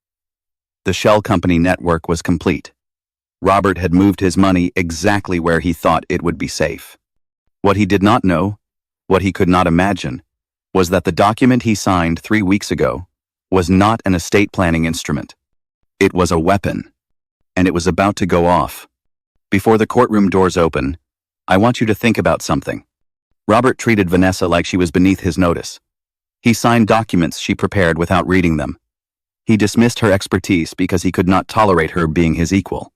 The shell company network was complete. Robert had moved his money exactly where he thought it would be safe. What he did not know, what he could not imagine, was that the document he signed 3 weeks ago was not an estate planning instrument. It was a weapon, and it was about to go off. Before the courtroom doors open, I want you to think about something. Robert treated Vanessa like she was beneath his notice. He signed documents she prepared without reading them. He dismissed her expertise because he could not tolerate her being his equal.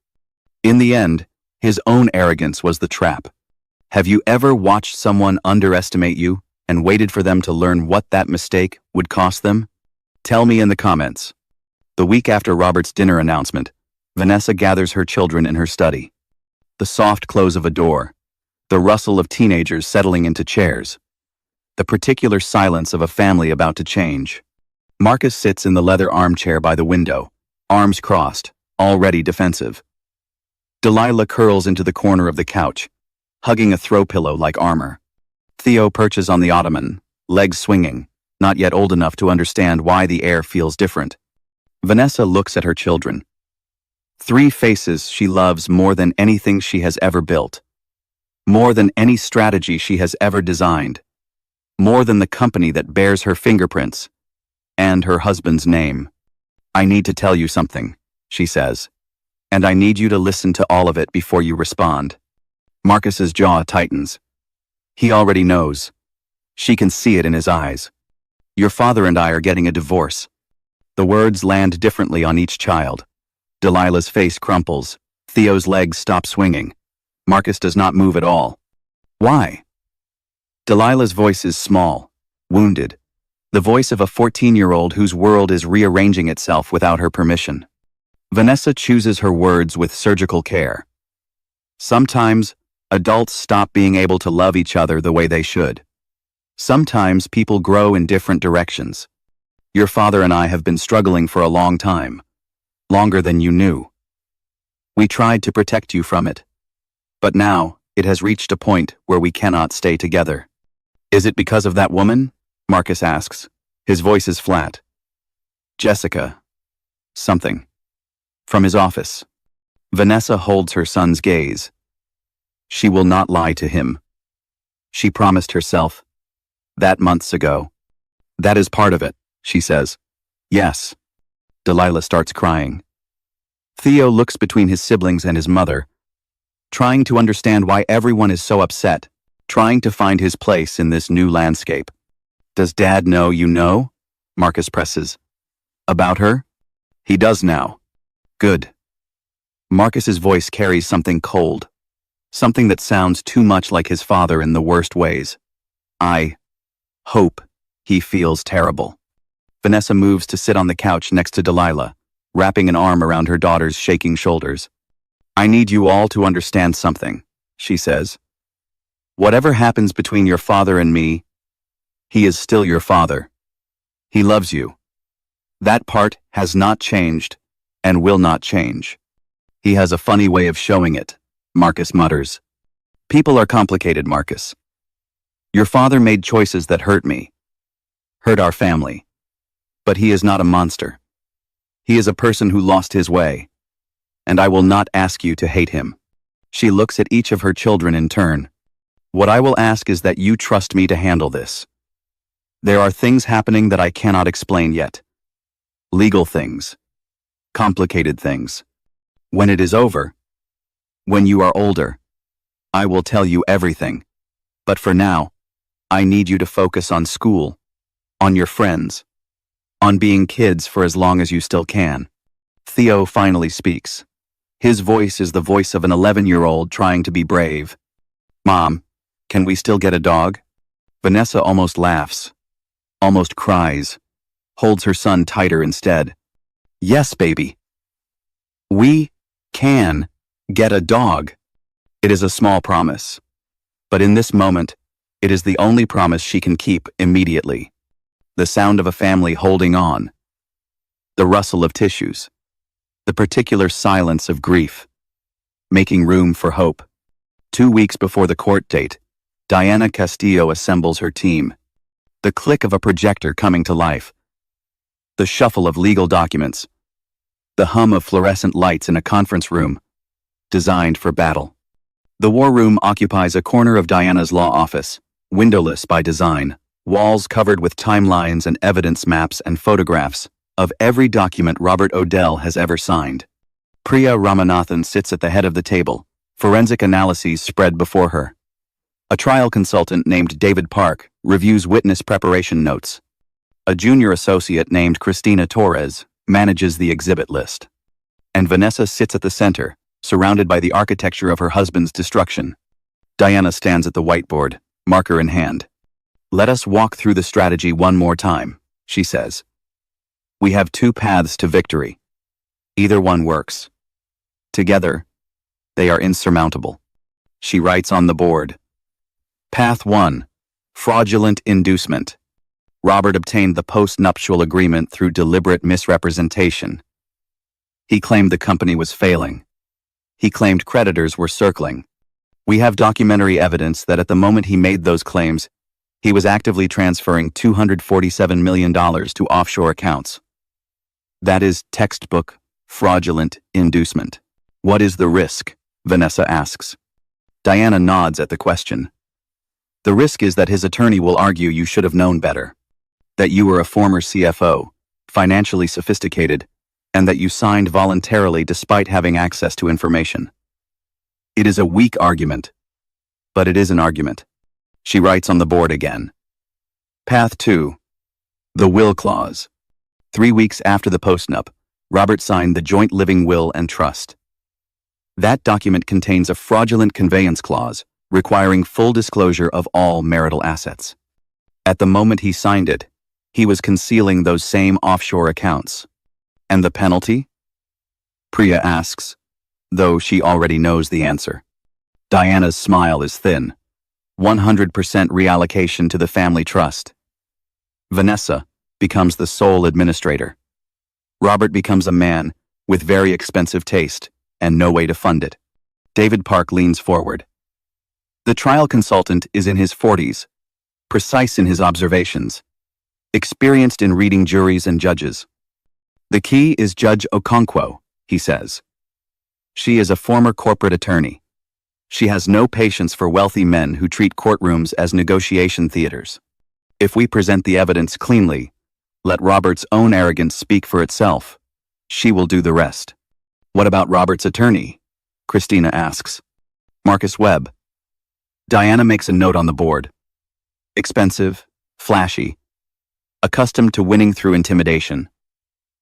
In the end, his own arrogance was the trap. Have you ever watched someone underestimate you and waited for them to learn what that mistake would cost them? Tell me in the comments. The week after Robert's dinner announcement, Vanessa gathers her children in her study. The soft close of a door, the rustle of teenagers settling into chairs, the particular silence of a family about to change. Marcus sits in the leather armchair by the window, arms crossed, already defensive. Delilah curls into the corner of the couch, hugging a throw pillow like armor. Theo perches on the ottoman, legs swinging, not yet old enough to understand why the air feels different. Vanessa looks at her children. 3 faces she loves more than anything she has ever built. More than any strategy she has ever designed. More than the company that bears her fingerprints. And her husband's name. I need to tell you something, she says. And I need you to listen to all of it before you respond. Marcus's jaw tightens. He already knows. She can see it in his eyes. Your father and I are getting a divorce. The words land differently on each child. Delilah's face crumples. Theo's legs stop swinging. Marcus does not move at all. Why? Delilah's voice is small, wounded. The voice of a 14-year-old whose world is rearranging itself without her permission. Vanessa chooses her words with surgical care. Sometimes, adults stop being able to love each other the way they should. Sometimes people grow in different directions. Your father and I have been struggling for a long time. Longer than you knew. We tried to protect you from it. But now, it has reached a point where we cannot stay together. Is it because of that woman? Marcus asks. His voice is flat. Jessica. Something. From his office. Vanessa holds her son's gaze. She will not lie to him. She promised herself that months ago. That is part of it, she says. Yes. Delilah starts crying. Theo looks between his siblings and his mother, trying to understand why everyone is so upset, trying to find his place in this new landscape. Does Dad know you know? Marcus presses. About her? He does now. Good. Marcus's voice carries something cold, something that sounds too much like his father in the worst ways. I hope he feels terrible. Vanessa moves to sit on the couch next to Delilah, wrapping an arm around her daughter's shaking shoulders. I need you all to understand something, she says. Whatever happens between your father and me, he is still your father. He loves you. That part has not changed and will not change. He has a funny way of showing it, Marcus mutters. People are complicated, Marcus. Your father made choices that hurt me, hurt our family. But he is not a monster. He is a person who lost his way, and I will not ask you to hate him. She looks at each of her children in turn. What I will ask is that you trust me to handle this. There are things happening that I cannot explain yet. Legal things. Complicated things. When it is over, when you are older, I will tell you everything. But for now, I need you to focus on school, on your friends, on being kids for as long as you still can. Theo finally speaks. His voice is the voice of an 11-year-old trying to be brave. Mom, can we still get a dog? Vanessa almost laughs, almost cries, holds her son tighter instead. Yes, baby. We can get a dog. It is a small promise, but in this moment, it is the only promise she can keep immediately. The sound of a family holding on, the rustle of tissues, the particular silence of grief, making room for hope. 2 weeks before the court date, Diana Castillo assembles her team. The click of a projector coming to life, the shuffle of legal documents, the hum of fluorescent lights in a conference room, designed for battle. The war room occupies a corner of Diana's law office, windowless by design, walls covered with timelines and evidence maps and photographs of every document Robert Odell has ever signed. Priya Ramanathan sits at the head of the table, forensic analyses spread before her. A trial consultant named David Park reviews witness preparation notes. A junior associate named Christina Torres manages the exhibit list. And Vanessa sits at the center, surrounded by the architecture of her husband's destruction. Diana stands at the whiteboard, marker in hand. Let us walk through the strategy one more time, she says. We have 2 paths to victory. Either one works. Together, they are insurmountable. She writes on the board. Path 1. Fraudulent inducement. Robert obtained the post-nuptial agreement through deliberate misrepresentation. He claimed the company was failing. He claimed creditors were circling. We have documentary evidence that at the moment he made those claims, he was actively transferring $247 million to offshore accounts. That is textbook fraudulent inducement. What is the risk? Vanessa asks. Diana nods at the question. The risk is that his attorney will argue you should have known better, that you were a former CFO, financially sophisticated, and that you signed voluntarily despite having access to information. It is a weak argument, but it is an argument. She writes on the board again. Path 2. The will clause. 3 weeks after the postnup, Robert signed the joint living will and trust. That document contains a fraudulent conveyance clause requiring full disclosure of all marital assets. At the moment he signed it, he was concealing those same offshore accounts. And the penalty? Priya asks, though she already knows the answer. Diana's smile is thin. 100% reallocation to the family trust. Vanessa becomes the sole administrator. Robert becomes a man with very expensive taste and no way to fund it. David Park leans forward. The trial consultant is in his 40s, precise in his observations, experienced in reading juries and judges. The key is Judge Okonkwo, he says. She is a former corporate attorney. She has no patience for wealthy men who treat courtrooms as negotiation theaters. If we present the evidence cleanly, let Robert's own arrogance speak for itself. She will do the rest. What about Robert's attorney? Christina asks. Marcus Webb. Diana makes a note on the board. Expensive, flashy, accustomed to winning through intimidation.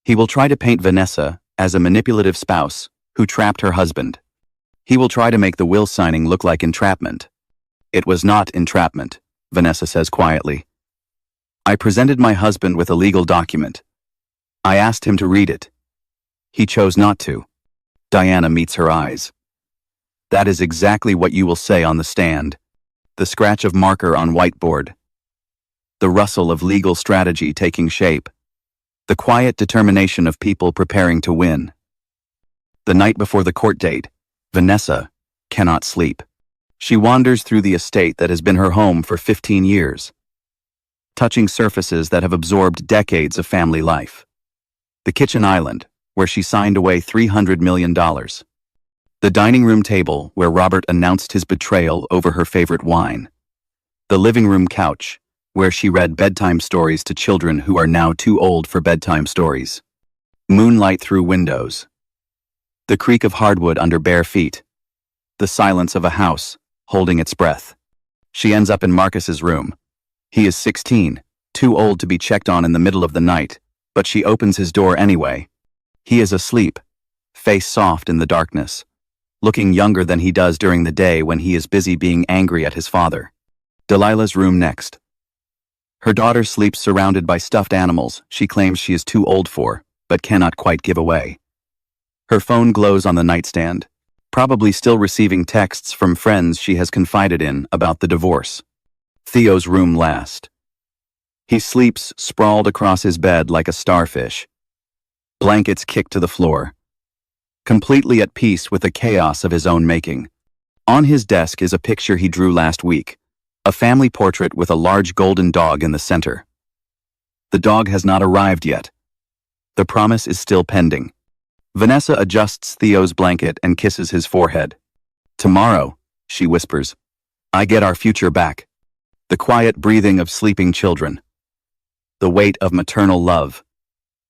He will try to paint Vanessa as a manipulative spouse who trapped her husband. He will try to make the will signing look like entrapment. It was not entrapment, Vanessa says quietly. I presented my husband with a legal document. I asked him to read it. He chose not to. Diana meets her eyes. That is exactly what you will say on the stand. The scratch of marker on whiteboard. The rustle of legal strategy taking shape. The quiet determination of people preparing to win. The night before the court date, Vanessa cannot sleep. She wanders through the estate that has been her home for 15 years, touching surfaces that have absorbed decades of family life. The kitchen island, where she signed away $300 million. The dining room table, where Robert announced his betrayal over her favorite wine. The living room couch, where she read bedtime stories to children who are now too old for bedtime stories. Moonlight through windows. The creak of hardwood under bare feet. The silence of a house, holding its breath. She ends up in Marcus's room. He is 16, too old to be checked on in the middle of the night, but she opens his door anyway. He is asleep, face soft in the darkness, looking younger than he does during the day when he is busy being angry at his father. Delilah's room next. Her daughter sleeps surrounded by stuffed animals she claims she is too old for, but cannot quite give away. Her phone glows on the nightstand, probably still receiving texts from friends she has confided in about the divorce. Theo's room last. He sleeps sprawled across his bed like a starfish. Blankets kicked to the floor. Completely at peace with the chaos of his own making. On his desk is a picture he drew last week, a family portrait with a large golden dog in the center. The dog has not arrived yet. The promise is still pending. Vanessa adjusts Theo's blanket and kisses his forehead. Tomorrow, she whispers, I get our future back. The quiet breathing of sleeping children. The weight of maternal love.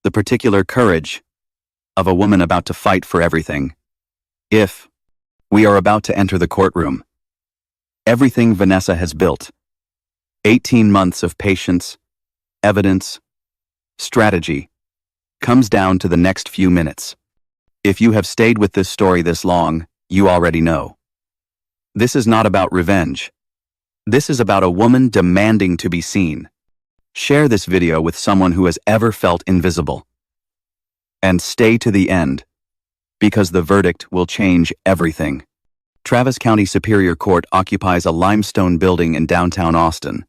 The particular courage of a woman about to fight for everything. We are about to enter the courtroom. Everything Vanessa has built. 18 months of patience, evidence, strategy, comes down to the next few minutes. If you have stayed with this story this long, you already know. This is not about revenge. This is about a woman demanding to be seen. Share this video with someone who has ever felt invisible. And stay to the end, because the verdict will change everything. Travis County Superior Court occupies a limestone building in downtown Austin,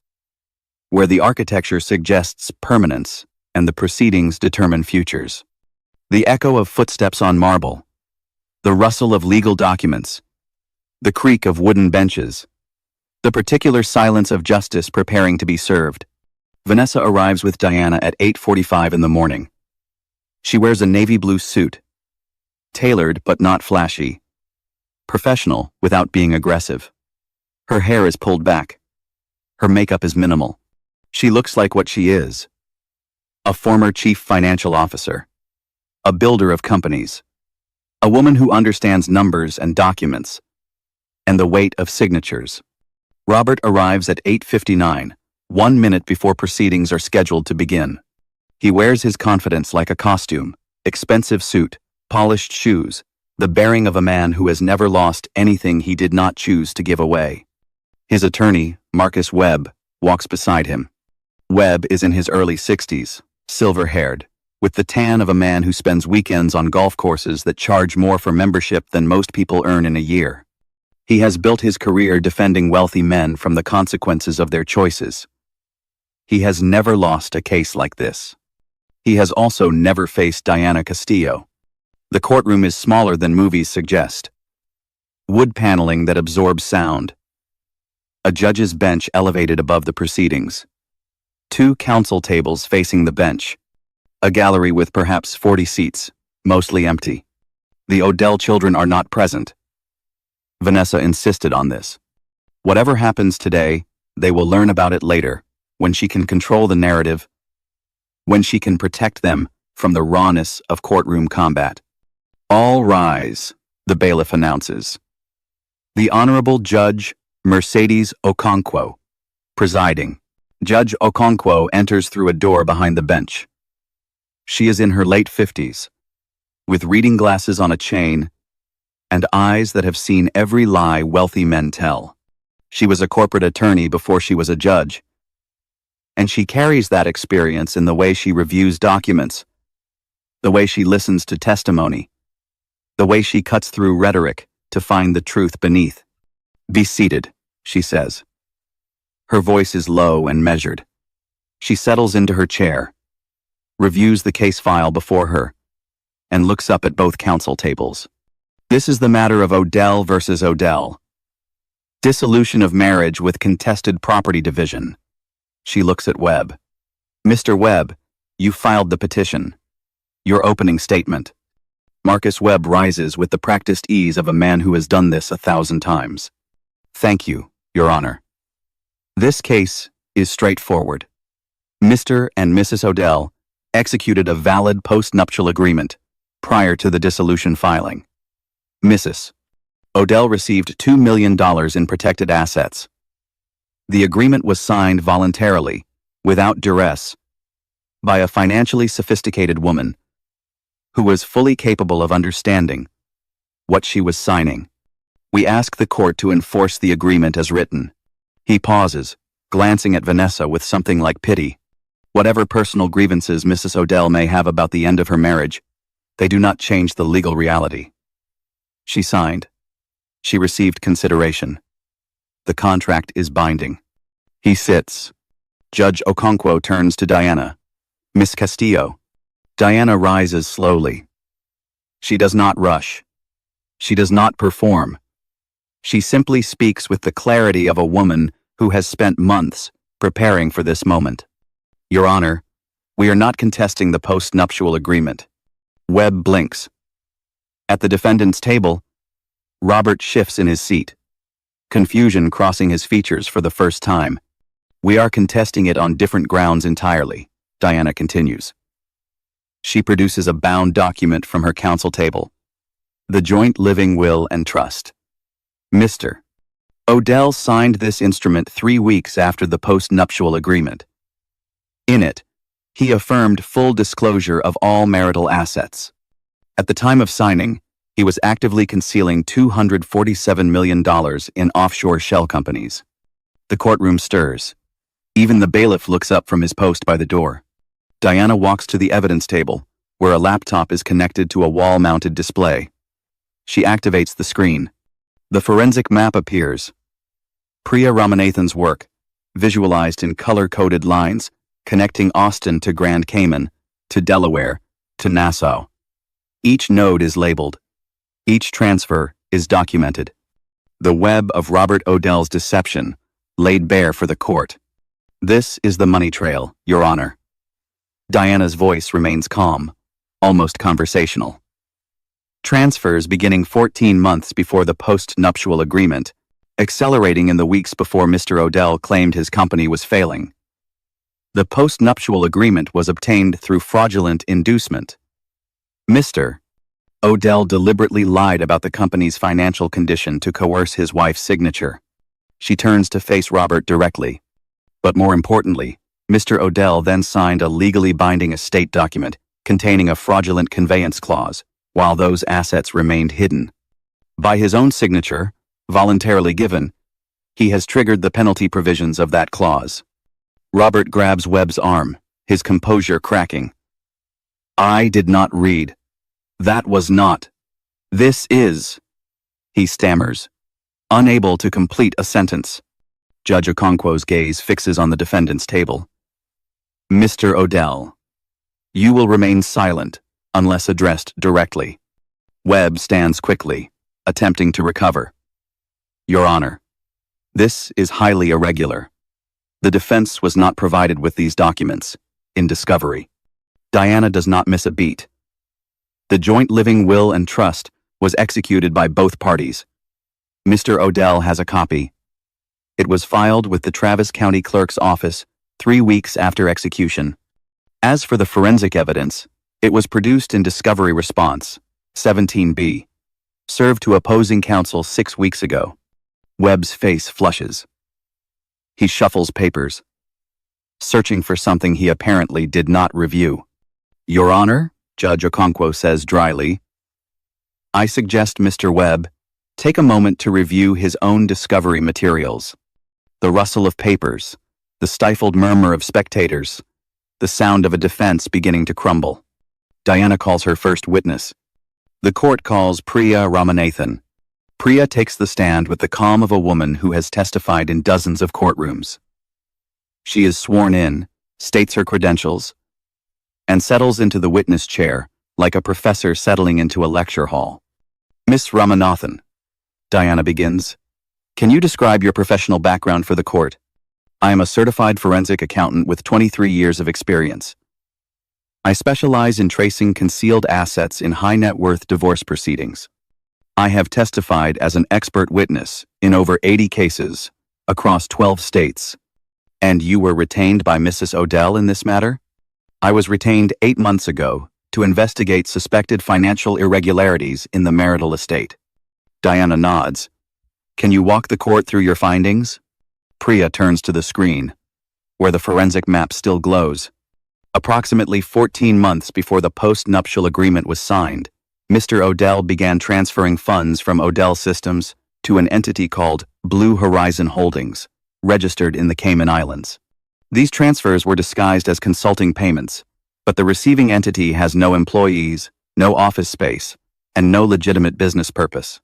where the architecture suggests permanence and the proceedings determine futures. The echo of footsteps on marble, the rustle of legal documents, the creak of wooden benches, the particular silence of justice preparing to be served. Vanessa arrives with Diana at 8:45 in the morning. She wears a navy blue suit, tailored but not flashy, professional without being aggressive. Her hair is pulled back. Her makeup is minimal. She looks like what she is. A former chief financial officer. A builder of companies. A woman who understands numbers and documents, and the weight of signatures. Robert arrives at 8:59, 1 minute before proceedings are scheduled to begin. He wears his confidence like a costume, expensive suit, polished shoes, the bearing of a man who has never lost anything he did not choose to give away. His attorney, Marcus Webb, walks beside him. Webb is in his early 60s, silver-haired, with the tan of a man who spends weekends on golf courses that charge more for membership than most people earn in a year. He has built his career defending wealthy men from the consequences of their choices. He has never lost a case like this. He has also never faced Diana Castillo. The courtroom is smaller than movies suggest. Wood paneling that absorbs sound. A judge's bench elevated above the proceedings. 2 counsel tables facing the bench. A gallery with perhaps 40 seats, mostly empty. The Odell children are not present. Vanessa insisted on this. Whatever happens today, they will learn about it later, when she can control the narrative, when she can protect them from the rawness of courtroom combat. All rise, the bailiff announces. The Honorable Judge Mercedes Okonkwo, presiding. Judge Okonkwo enters through a door behind the bench. She is in her late 50s, with reading glasses on a chain and eyes that have seen every lie wealthy men tell. She was a corporate attorney before she was a judge, and she carries that experience in the way she reviews documents, the way she listens to testimony, the way she cuts through rhetoric to find the truth beneath. "Be seated," she says. Her voice is low and measured. She settles into her chair, reviews the case file before her, and looks up at both counsel tables. This is the matter of Odell versus Odell. Dissolution of marriage with contested property division. She looks at Webb. "Mr. Webb, you filed the petition. Your opening statement." Marcus Webb rises with the practiced ease of a man who has done this 1,000 times. "Thank you, Your Honor. This case is straightforward. Mr. and Mrs. Odell executed a valid post-nuptial agreement prior to the dissolution filing. Mrs. Odell received $2 million in protected assets. The agreement was signed voluntarily, without duress, by a financially sophisticated woman who was fully capable of understanding what she was signing. We ask the court to enforce the agreement as written." He pauses, glancing at Vanessa with something like pity. Whatever personal grievances Mrs. Odell may have about the end of her marriage, they do not change the legal reality. She signed. She received consideration. The contract is binding. He sits. Judge Okonkwo turns to Diana. "Miss Castillo." Diana rises slowly. She does not rush. She does not perform. She simply speaks with the clarity of a woman who has spent months preparing for this moment. "Your Honor, we are not contesting the post-nuptial agreement." Webb blinks. At the defendant's table, Robert shifts in his seat, confusion crossing his features for the first time. "We are contesting it on different grounds entirely," Diana continues. She produces a bound document from her counsel table. The joint living will and trust. Mr. Odell signed this instrument 3 weeks after the post-nuptial agreement. In it, he affirmed full disclosure of all marital assets. At the time of signing, he was actively concealing $247 million in offshore shell companies. The courtroom stirs. Even the bailiff looks up from his post by the door. Diana walks to the evidence table, where a laptop is connected to a wall-mounted display. She activates the screen. The forensic map appears. Priya Ramanathan's work, visualized in color-coded lines, connecting Austin to Grand Cayman, to Delaware, to Nassau. Each node is labeled. Each transfer is documented. The web of Robert Odell's deception laid bare for the court. "This is the money trail, Your Honor." Diana's voice remains calm, almost conversational. Transfers beginning 14 months before the post-nuptial agreement, accelerating in the weeks before Mr. Odell claimed his company was failing. The post-nuptial agreement was obtained through fraudulent inducement. Mr. Odell deliberately lied about the company's financial condition to coerce his wife's signature. She turns to face Robert directly. But more importantly, Mr. Odell then signed a legally binding estate document containing a fraudulent conveyance clause, while those assets remained hidden. By his own signature, voluntarily given, he has triggered the penalty provisions of that clause. Robert grabs Webb's arm, his composure cracking. "I did not read. That was not. This is," he stammers, unable to complete a sentence. Judge Okonkwo's gaze fixes on the defendant's table. "Mr. Odell, you will remain silent unless addressed directly." Webb stands quickly, attempting to recover. "Your Honor, this is highly irregular. The defense was not provided with these documents in discovery." Diana does not miss a beat. "The joint living will and trust was executed by both parties. Mr. Odell has a copy. It was filed with the Travis County Clerk's office 3 weeks after execution. As for the forensic evidence, it was produced in Discovery Response 17B, served to opposing counsel 6 weeks ago. Webb's face flushes. He shuffles papers, searching for something he apparently did not review. Your Honor, Judge Okonkwo says dryly, I suggest Mr. Webb take a moment to review his own discovery materials. The rustle of papers, the stifled murmur of spectators, the sound of a defense beginning to crumble. Diana calls her first witness. The court calls Priya Ramanathan. Priya takes the stand with the calm of a woman who has testified in dozens of courtrooms. She is sworn in, states her credentials, and settles into the witness chair like a professor settling into a lecture hall. Miss Ramanathan, Diana begins, can you describe your professional background for the court? I am a certified forensic accountant with 23 years of experience. I specialize in tracing concealed assets in high-net-worth divorce proceedings. I have testified as an expert witness in over 80 cases across 12 states. And you were retained by Mrs. Odell in this matter? I was retained 8 months ago to investigate suspected financial irregularities in the marital estate. Diana nods. Can you walk the court through your findings? Priya turns to the screen, where the forensic map still glows. Approximately 14 months before the post-nuptial agreement was signed, Mr. Odell began transferring funds from Odell Systems to an entity called Blue Horizon Holdings, registered in the Cayman Islands. These transfers were disguised as consulting payments, but the receiving entity has no employees, no office space, and no legitimate business purpose.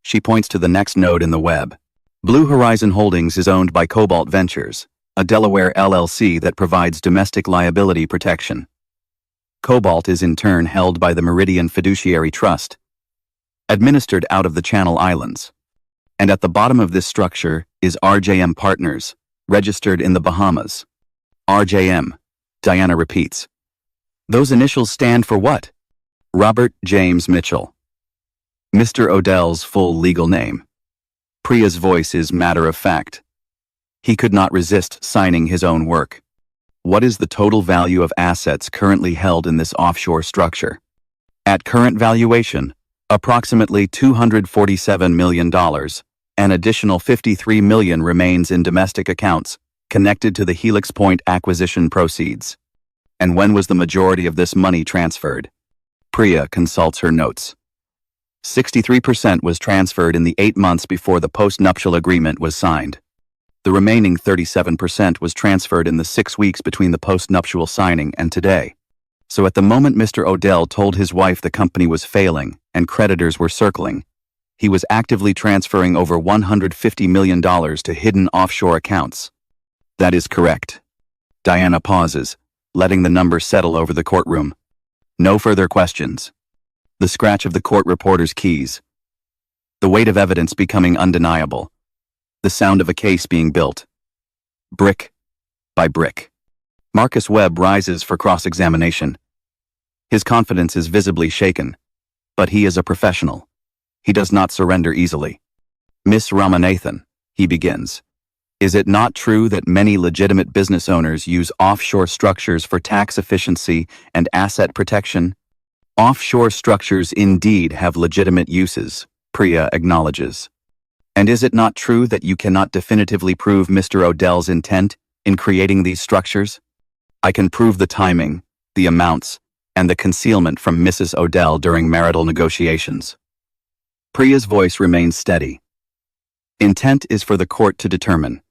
She points to the next node in the web. Blue Horizon Holdings is owned by Cobalt Ventures, a Delaware LLC that provides domestic liability protection. Cobalt is in turn held by the Meridian Fiduciary Trust, administered out of the Channel Islands. And at the bottom of this structure is RJM Partners, registered in the Bahamas. RJM, Diana repeats. Those initials stand for what? Robert James Mitchell. Mr. Odell's full legal name. Priya's voice is matter of fact. He could not resist signing his own work. What is the total value of assets currently held in this offshore structure? At current valuation, approximately $247 million. An additional $53 million remains in domestic accounts connected to the Helix Point acquisition proceeds. And when was the majority of this money transferred? Priya consults her notes. 63% was transferred in the 8 months before the post-nuptial agreement was signed. The remaining 37% was transferred in the 6 weeks between the post-nuptial signing and today. So at the moment Mr. Odell told his wife the company was failing and creditors were circling, he was actively transferring over $150 million to hidden offshore accounts. That is correct. Diana pauses, letting the number settle over the courtroom. No further questions. The scratch of the court reporter's keys. The weight of evidence becoming undeniable. The sound of a case being built. Brick by brick. Marcus Webb rises for cross-examination. His confidence is visibly shaken, but he is a professional. He does not surrender easily. Miss Ramanathan, he begins. Is it not true that many legitimate business owners use offshore structures for tax efficiency and asset protection? Offshore structures indeed have legitimate uses, Priya acknowledges. And is it not true that you cannot definitively prove Mr. Odell's intent in creating these structures? I can prove the timing, the amounts, and the concealment from Mrs. Odell during marital negotiations. Priya's voice remains steady. Intent is for the court to determine,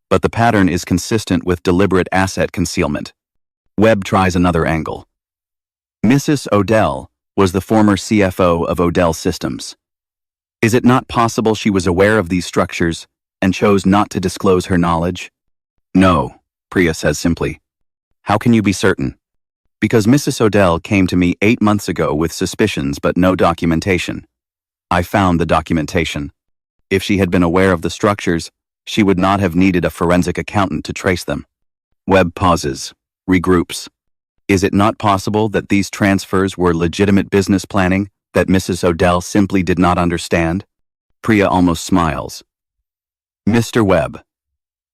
but the pattern is consistent with deliberate asset concealment. Webb tries another angle. Mrs. Odell was the former CFO of Odell Systems. Is it not possible she was aware of these structures and chose not to disclose her knowledge? No, Priya says simply. How can you be certain? Because Mrs. Odell came to me 8 months ago with suspicions but no documentation. I found the documentation. If she had been aware of the structures, she would not have needed a forensic accountant to trace them. Webb pauses, regroups. Is it not possible that these transfers were legitimate business planning that Mrs. Odell simply did not understand? Priya almost smiles. Mr. Webb.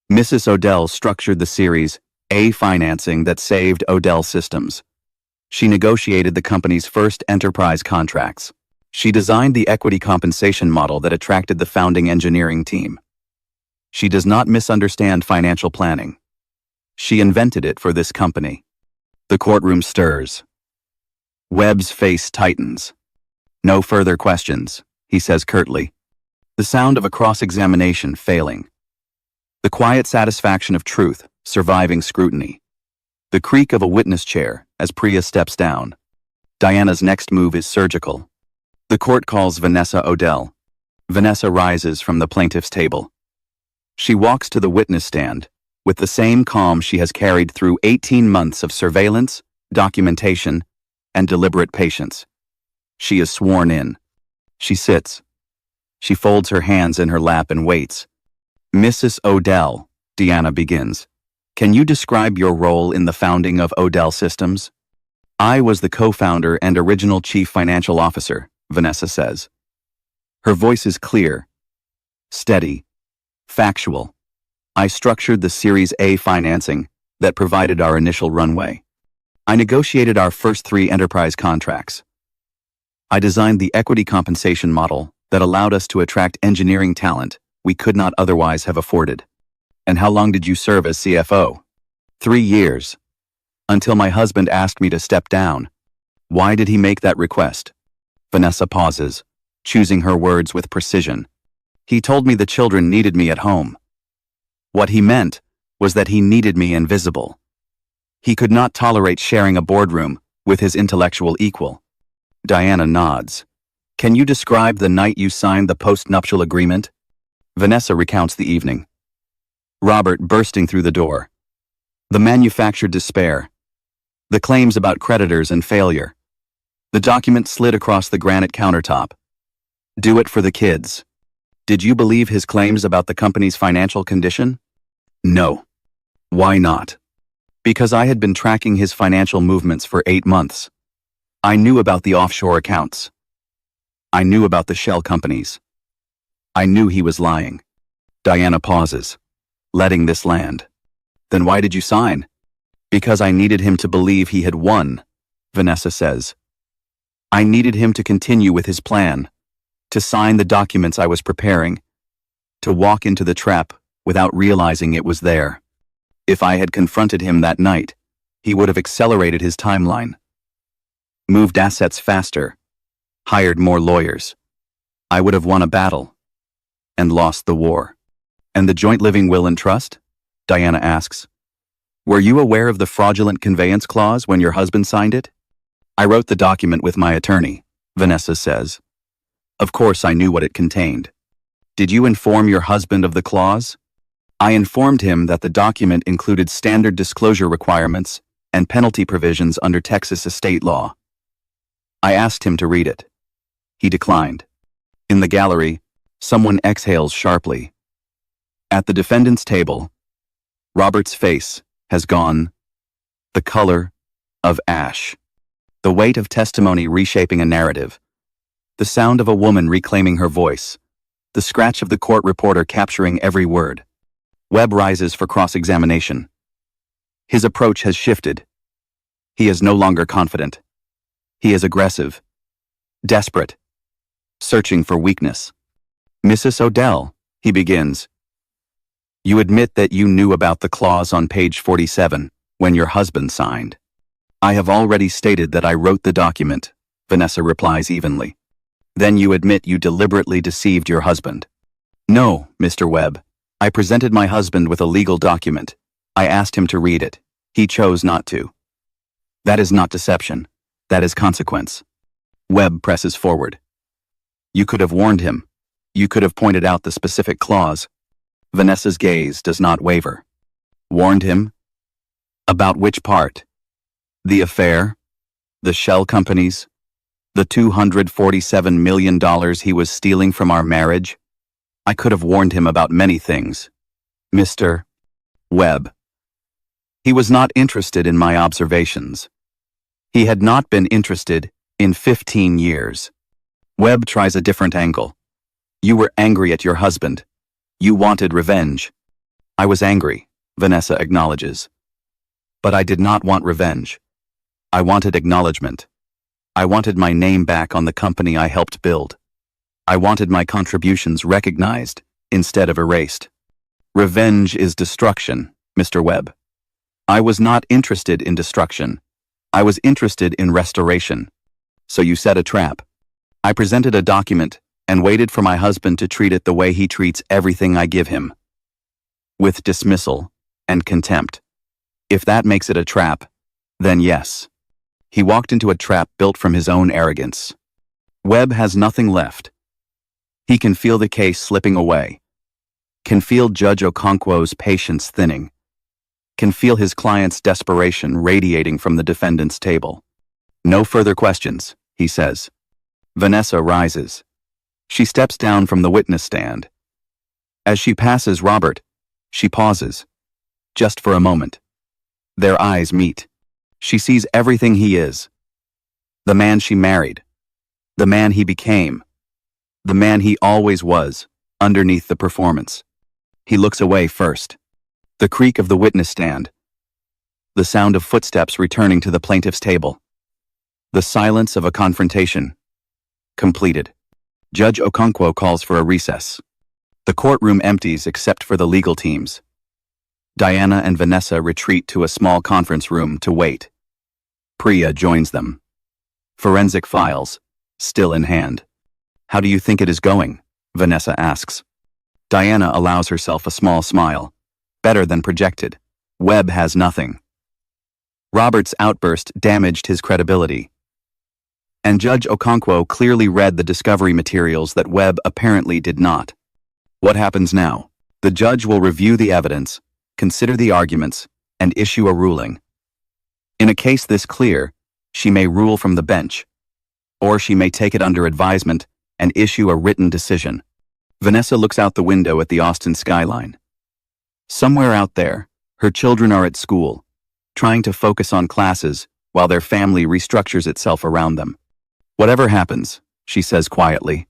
Mrs. Odell structured the Series A financing that saved Odell Systems. She negotiated the company's first enterprise contracts. She designed the equity compensation model that attracted the founding engineering team. She does not misunderstand financial planning. She invented it for this company. The courtroom stirs. Webb's face tightens. No further questions, he says curtly. The sound of a cross-examination failing. The quiet satisfaction of truth surviving scrutiny. The creak of a witness chair as Priya steps down. Diana's next move is surgical. The court calls Vanessa Odell. Vanessa rises from the plaintiff's table. She walks to the witness stand with the same calm she has carried through 18 months of surveillance, documentation, and deliberate patience. She is sworn in. She sits. She folds her hands in her lap and waits. Mrs. Odell, Diana begins. Can you describe your role in the founding of Odell Systems? I was the co-founder and original chief financial officer, Vanessa says. Her voice is clear, steady, factual. I structured the Series A financing that provided our initial runway. I negotiated our first 3 enterprise contracts. I designed the equity compensation model that allowed us to attract engineering talent we could not otherwise have afforded. And how long did you serve as CFO? 3 years. Until my husband asked me to step down. Why did he make that request? Vanessa pauses, choosing her words with precision. He told me the children needed me at home. What he meant was that he needed me invisible. He could not tolerate sharing a boardroom with his intellectual equal. Diana nods. Can you describe the night you signed the post-nuptial agreement? Vanessa recounts the evening. Robert bursting through the door. The manufactured despair. The claims about creditors and failure. The document slid across the granite countertop. Do it for the kids. Did you believe his claims about the company's financial condition? No. Why not? Because I had been tracking his financial movements for 8 months. I knew about the offshore accounts. I knew about the shell companies. I knew he was lying. Diana pauses, letting this land. Then why did you sign? Because I needed him to believe he had won, Vanessa says. I needed him to continue with his plan, to sign the documents I was preparing, to walk into the trap without realizing it was there. If I had confronted him that night, he would have accelerated his timeline, moved assets faster, hired more lawyers. I would have won a battle and lost the war. And the joint living will and trust? Diana asks. Were you aware of the fraudulent conveyance clause when your husband signed it? I wrote the document with my attorney, Vanessa says. Of course I knew what it contained. Did you inform your husband of the clause? I informed him that the document included standard disclosure requirements and penalty provisions under Texas estate law. I asked him to read it. He declined. In the gallery, someone exhales sharply. At the defendant's table, Robert's face has gone the color of ash. The weight of testimony reshaping a narrative. The sound of a woman reclaiming her voice. The scratch of the court reporter capturing every word. Webb rises for cross-examination. His approach has shifted. He is no longer confident. He is aggressive, desperate, searching for weakness. Mrs. Odell, he begins. You admit that you knew about the clause on page 47 when your husband signed. I have already stated that I wrote the document, Vanessa replies evenly. Then you admit you deliberately deceived your husband. No, Mr. Webb. I presented my husband with a legal document. I asked him to read it. He chose not to. That is not deception. That is consequence. Webb presses forward. You could have warned him. You could have pointed out the specific clause. Vanessa's gaze does not waver. Warned him? About which part? The affair? The shell companies? The $247 million he was stealing from our marriage? I could have warned him about many things. Mr. Webb. He was not interested in my observations. He had not been interested in 15 years. Webb tries a different angle. You were angry at your husband. You wanted revenge. I was angry, Vanessa acknowledges. But I did not want revenge. I wanted acknowledgement. I wanted my name back on the company I helped build. I wanted my contributions recognized instead of erased. Revenge is destruction, Mr. Webb. I was not interested in destruction. I was interested in restoration. So you set a trap. I presented a document and waited for my husband to treat it the way he treats everything I give him. With dismissal and contempt. If that makes it a trap, then yes. He walked into a trap built from his own arrogance. Webb has nothing left. He can feel the case slipping away. Can feel Judge Okonkwo's patience thinning. Can feel his client's desperation radiating from the defendant's table. No further questions, he says. Vanessa rises. She steps down from the witness stand. As she passes Robert, she pauses. Just for a moment. Their eyes meet. She sees everything he is. The man she married. The man he became. The man he always was, underneath the performance. He looks away first. The creak of the witness stand. The sound of footsteps returning to the plaintiff's table. The silence of a confrontation. Completed. Judge Okonkwo calls for a recess. The courtroom empties except for the legal teams. Diana and Vanessa retreat to a small conference room to wait. Priya joins them. Forensic files, still in hand. How do you think it is going? Vanessa asks. Diana allows herself a small smile. Better than projected. Webb has nothing. Robert's outburst damaged his credibility. And Judge Okonkwo clearly read the discovery materials that Webb apparently did not. What happens now? The judge will review the evidence, consider the arguments, and issue a ruling. In a case this clear, she may rule from the bench, or she may take it under advisement and issue a written decision. Vanessa looks out the window at the Austin skyline. Somewhere out there, her children are at school, trying to focus on classes while their family restructures itself around them. Whatever happens, she says quietly,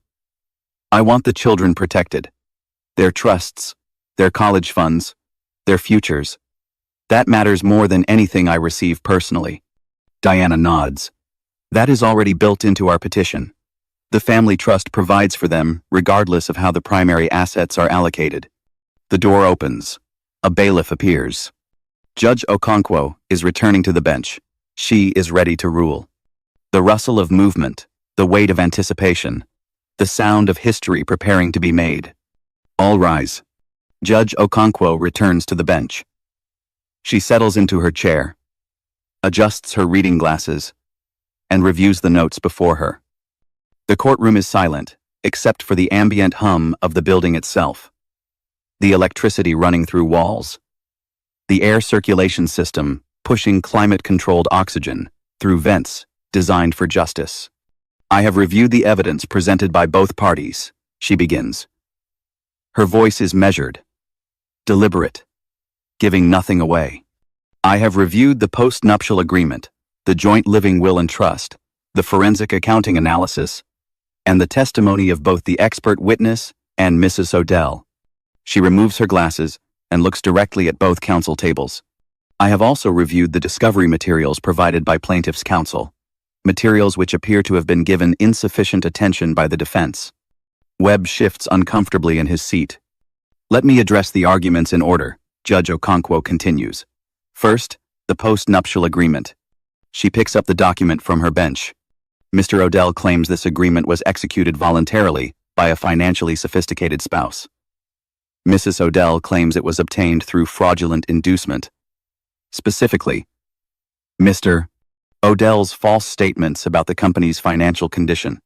I want the children protected. Their trusts, their college funds, their futures. That matters more than anything I receive personally. Diana nods. That is already built into our petition. The family trust provides for them regardless of how the primary assets are allocated. The door opens. A bailiff appears. Judge Okonkwo is returning to the bench. She is ready to rule. The rustle of movement, the weight of anticipation, the sound of history preparing to be made. All rise. Judge Okonkwo returns to the bench. She settles into her chair, adjusts her reading glasses, and reviews the notes before her. The courtroom is silent, except for the ambient hum of the building itself. The electricity running through walls. The air circulation system pushing climate-controlled oxygen through vents designed for justice. I have reviewed the evidence presented by both parties, she begins. Her voice is measured, deliberate, giving nothing away. I have reviewed the post-nuptial agreement, the joint living will and trust, the forensic accounting analysis, and the testimony of both the expert witness and Mrs. Odell. She removes her glasses and looks directly at both counsel tables. I have also reviewed the discovery materials provided by plaintiff's counsel, materials which appear to have been given insufficient attention by the defense. Webb shifts uncomfortably in his seat. Let me address the arguments in order, Judge Okonkwo continues. First, the post-nuptial agreement. She picks up the document from her bench. Mr. Odell claims this agreement was executed voluntarily by a financially sophisticated spouse. Mrs. Odell claims it was obtained through fraudulent inducement. Specifically, Mr. Odell's false statements about the company's financial condition.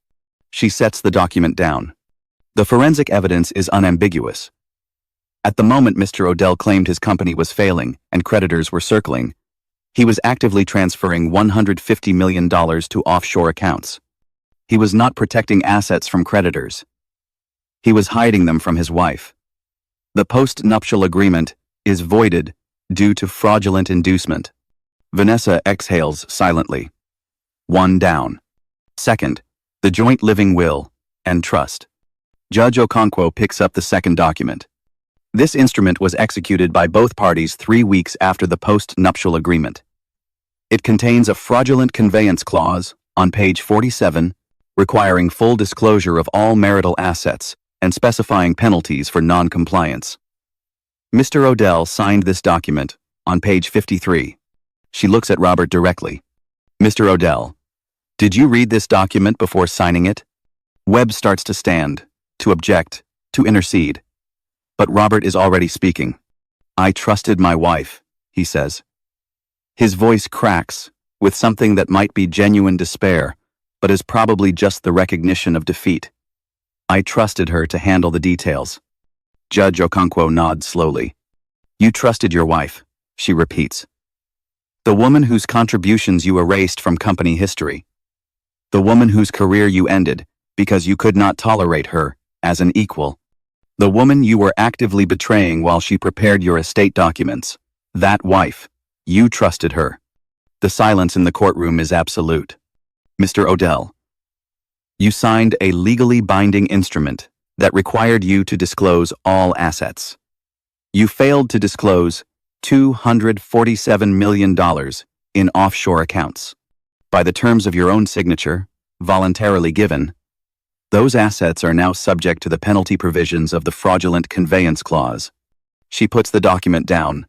She sets the document down. The forensic evidence is unambiguous. At the moment Mr. Odell claimed his company was failing and creditors were circling, he was actively transferring $150 million to offshore accounts. He was not protecting assets from creditors. He was hiding them from his wife. The post-nuptial agreement is voided due to fraudulent inducement. Vanessa exhales silently. One down. Second, the joint living will and trust. Judge Okonkwo picks up the second document. This instrument was executed by both parties 3 weeks after the post-nuptial agreement. It contains a fraudulent conveyance clause on page 47, requiring full disclosure of all marital assets and specifying penalties for non-compliance. Mr. Odell signed this document on page 53. She looks at Robert directly. Mr. Odell, did you read this document before signing it? Webb starts to stand, to object, to intercede. But Robert is already speaking. I trusted my wife, he says. His voice cracks with something that might be genuine despair, but is probably just the recognition of defeat. I trusted her to handle the details. Judge Okonkwo nods slowly. You trusted your wife, she repeats. The woman whose contributions you erased from company history. The woman whose career you ended because you could not tolerate her as an equal. The woman you were actively betraying while she prepared your estate documents. That wife. You trusted her. The silence in the courtroom is absolute. Mr. Odell, you signed a legally binding instrument that required you to disclose all assets. You failed to disclose $247 million in offshore accounts. By the terms of your own signature, voluntarily given, those assets are now subject to the penalty provisions of the fraudulent conveyance clause. She puts the document down.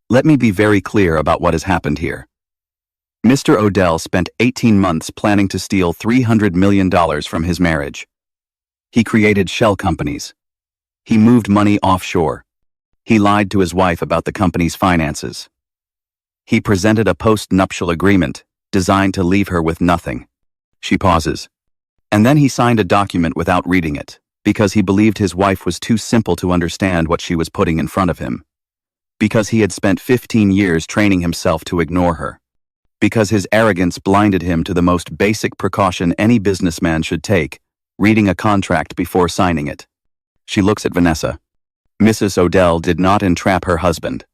Let me be very clear about what has happened here. Mr. Odell spent 18 months planning to steal $300 million from his marriage. He created shell companies. He moved money offshore. He lied to his wife about the company's finances. He presented a post-nuptial agreement designed to leave her with nothing. She pauses. And then he signed a document without reading it, because he believed his wife was too simple to understand what she was putting in front of him. Because he had spent 15 years training himself to ignore her. Because his arrogance blinded him to the most basic precaution any businessman should take, reading a contract before signing it. She looks at Vanessa. Mrs. Odell did not entrap her husband.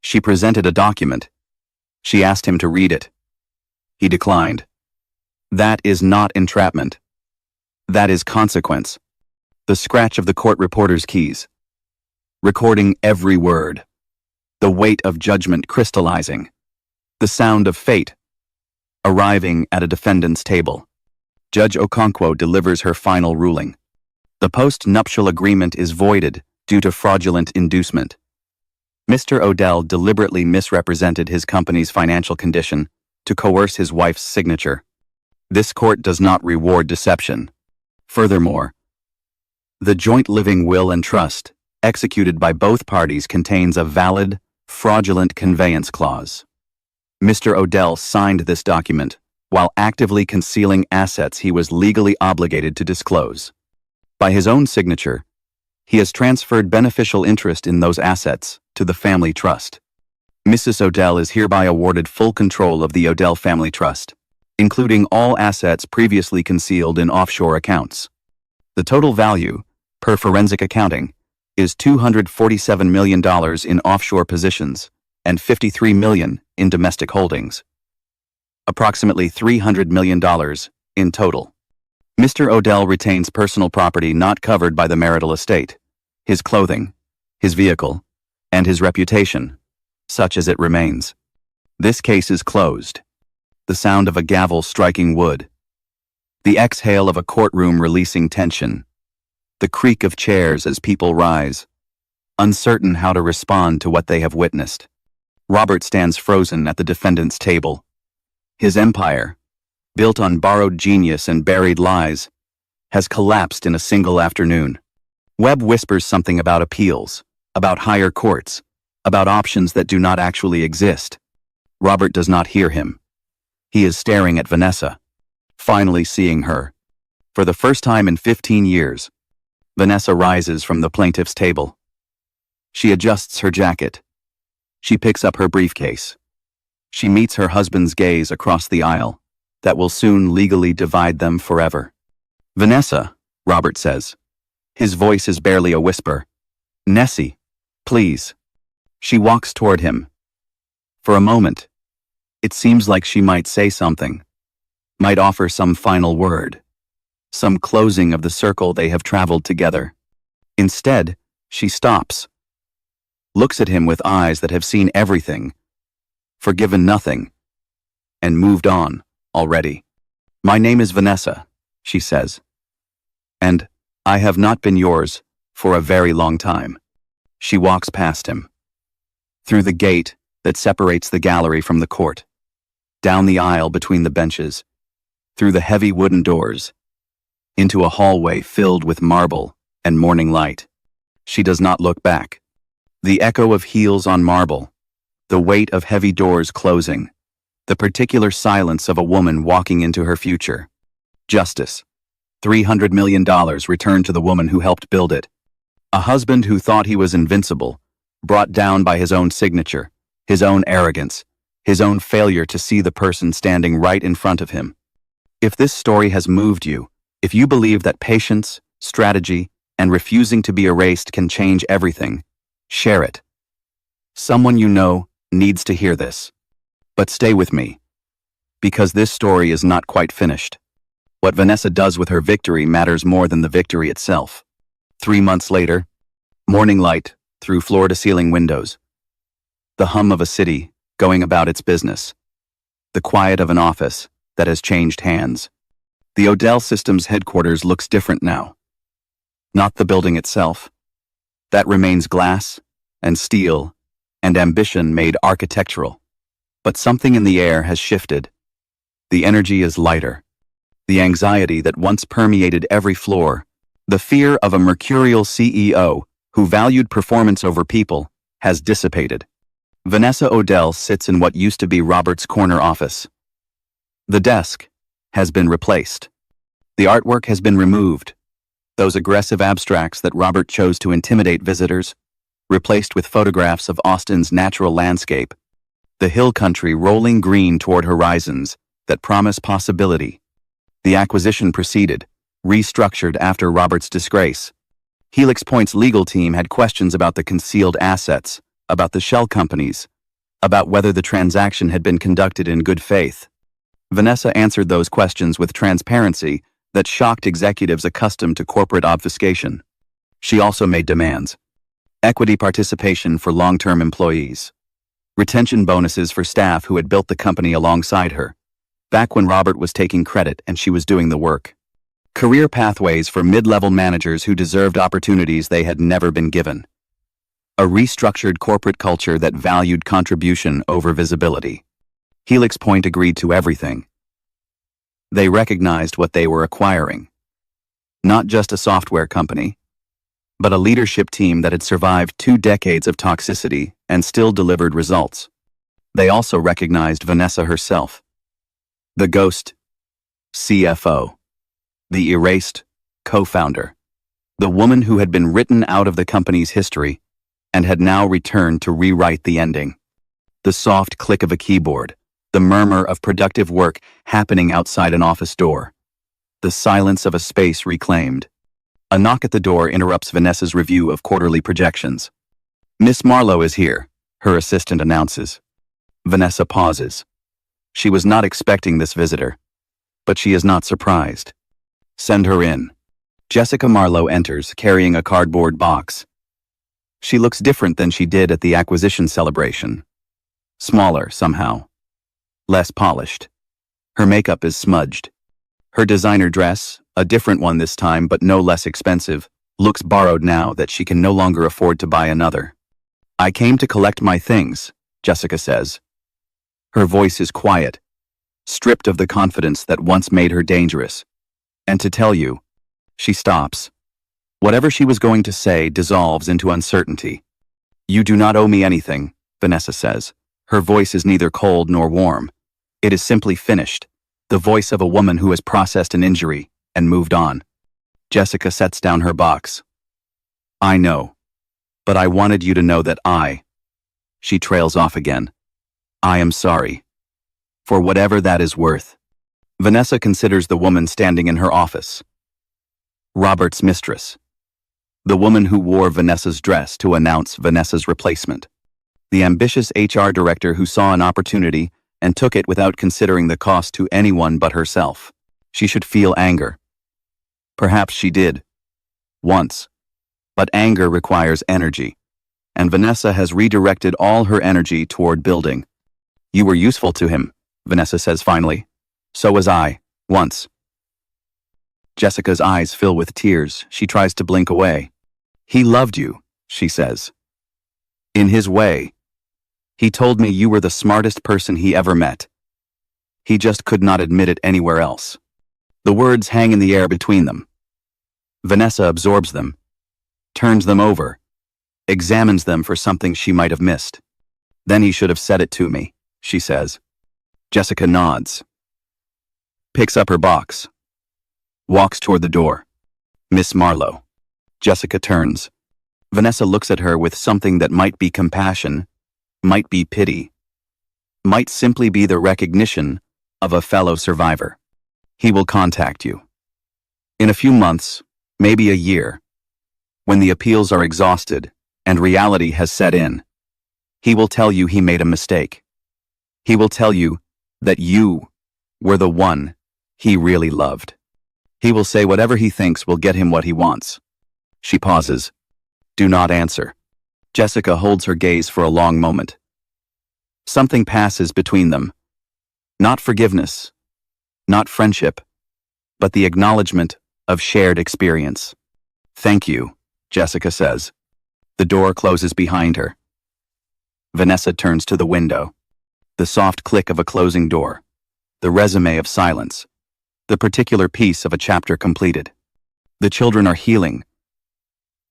She presented a document. She asked him to read it. He declined. That is not entrapment. That is consequence. The scratch of the court reporter's keys. Recording every word. The weight of judgment crystallizing. The sound of fate. Arriving at a defendant's table. Judge Okonkwo delivers her final ruling. The post-nuptial agreement is voided due to fraudulent inducement. Mr. Odell deliberately misrepresented his company's financial condition to coerce his wife's signature. This court does not reward deception. Furthermore, the joint living will and trust, executed by both parties, contains a valid, fraudulent conveyance clause. Mr. Odell signed this document while actively concealing assets he was legally obligated to disclose. By his own signature, he has transferred beneficial interest in those assets to the family trust. Mrs. Odell is hereby awarded full control of the Odell family trust, including all assets previously concealed in offshore accounts. The total value, per forensic accounting, is $247 million in offshore positions and $53 million in domestic holdings. Approximately $300 million in total. Mr. Odell retains personal property not covered by the marital estate, his clothing, his vehicle, and his reputation, such as it remains. This case is closed. The sound of a gavel striking wood. The exhale of a courtroom releasing tension. The creak of chairs as people rise, uncertain how to respond to what they have witnessed. Robert stands frozen at the defendant's table. His empire, built on borrowed genius and buried lies, has collapsed in a single afternoon. Webb whispers something about appeals, about higher courts, about options that do not actually exist. Robert does not hear him. He is staring at Vanessa, finally seeing her. For the first time in 15 years, Vanessa rises from the plaintiff's table. She adjusts her jacket. She picks up her briefcase. She meets her husband's gaze across the aisle that will soon legally divide them forever. Vanessa, Robert says. His voice is barely a whisper. Nessie, please. She walks toward him. For a moment, it seems like she might say something, might offer some final word. some closing of the circle they have traveled together. Instead, she stops, looks at him with eyes that have seen everything, forgiven nothing, and moved on already. "My name is Vanessa," she says, "and I have not been yours for a very long time." She walks past him, through the gate that separates the gallery from the court, down the aisle between the benches, through the heavy wooden doors, into a hallway filled with marble and morning light. She does not look back. The echo of heels on marble, the weight of heavy doors closing, the particular silence of a woman walking into her future. Justice. $300 million returned to the woman who helped build it. A husband who thought he was invincible, brought down by his own signature, his own arrogance, his own failure to see the person standing right in front of him. If this story has moved you, if you believe that patience, strategy, and refusing to be erased can change everything, share it. Someone you know needs to hear this. But stay with me, because this story is not quite finished. What Vanessa does with her victory matters more than the victory itself. 3 months later, morning light through floor-to-ceiling windows, the hum of a city going about its business, the quiet of an office that has changed hands. The Odell Systems headquarters looks different now. Not the building itself. That remains glass and steel and ambition made architectural. But something in the air has shifted. The energy is lighter. The anxiety that once permeated every floor, the fear of a mercurial CEO who valued performance over people, has dissipated. Vanessa Odell sits in what used to be Robert's corner office. The desk has been replaced. The artwork has been removed. Those aggressive abstracts that Robert chose to intimidate visitors, replaced with photographs of Austin's natural landscape, the hill country rolling green toward horizons that promise possibility. The acquisition proceeded, restructured after Robert's disgrace. Helix Point's legal team had questions about the concealed assets, about the shell companies, about whether the transaction had been conducted in good faith. Vanessa answered those questions with transparency that shocked executives accustomed to corporate obfuscation. She also made demands. Equity participation for long-term employees. Retention bonuses for staff who had built the company alongside her, back when Robert was taking credit and she was doing the work. Career pathways for mid-level managers who deserved opportunities they had never been given. A restructured corporate culture that valued contribution over visibility. Helix Point agreed to everything. They recognized what they were acquiring. Not just a software company, but a leadership team that had survived 2 decades of toxicity and still delivered results. They also recognized Vanessa herself. The ghost CFO. The erased co-founder. The woman who had been written out of the company's history and had now returned to rewrite the ending. The soft click of a keyboard. The murmur of productive work happening outside an office door. The silence of a space reclaimed. A knock at the door interrupts Vanessa's review of quarterly projections. "Miss Marlowe is here," her assistant announces. Vanessa pauses. She was not expecting this visitor, but she is not surprised. "Send her in." Jessica Marlowe enters, carrying a cardboard box. She looks different than she did at the acquisition celebration. Smaller, somehow. Less polished. Her makeup is smudged. Her designer dress, a different one this time but no less expensive, looks borrowed now that she can no longer afford to buy another. "I came to collect my things," Jessica says. Her voice is quiet, stripped of the confidence that once made her dangerous. "And to tell you," she stops. Whatever she was going to say dissolves into uncertainty. "You do not owe me anything," Vanessa says. Her voice is neither cold nor warm. It is simply finished, the voice of a woman who has processed an injury and moved on. Jessica sets down her box. "I know, but I wanted you to know that She trails off again. "I am sorry. For whatever that is worth." Vanessa considers the woman standing in her office. Robert's mistress. The woman who wore Vanessa's dress to announce Vanessa's replacement. The ambitious HR director who saw an opportunity and took it without considering the cost to anyone but herself. She should feel anger. Perhaps she did. Once. But anger requires energy, and Vanessa has redirected all her energy toward building. You were useful to him, Vanessa says finally. So was I, once. Jessica's eyes fill with tears. She tries to blink away. He loved you, she says. In his way. He told me you were the smartest person he ever met. He just could not admit it anywhere else. The words hang in the air between them. Vanessa absorbs them, turns them over, examines them for something she might have missed. Then he should have said it to me, she says. Jessica nods, picks up her box, walks toward the door. Miss Marlowe. Jessica turns. Vanessa looks at her with something that might be compassion, might be pity, might simply be the recognition of a fellow survivor. He will contact you. In a few months, maybe a year, when the appeals are exhausted and reality has set in, he will tell you he made a mistake. He will tell you that you were the one he really loved. He will say whatever he thinks will get him what he wants. She pauses. Do not answer. Jessica holds her gaze for a long moment. Something passes between them. Not forgiveness, not friendship, but the acknowledgement of shared experience. Thank you, Jessica says. The door closes behind her. Vanessa turns to the window. The soft click of a closing door. The resume of silence. The particular piece of a chapter completed. The children are healing.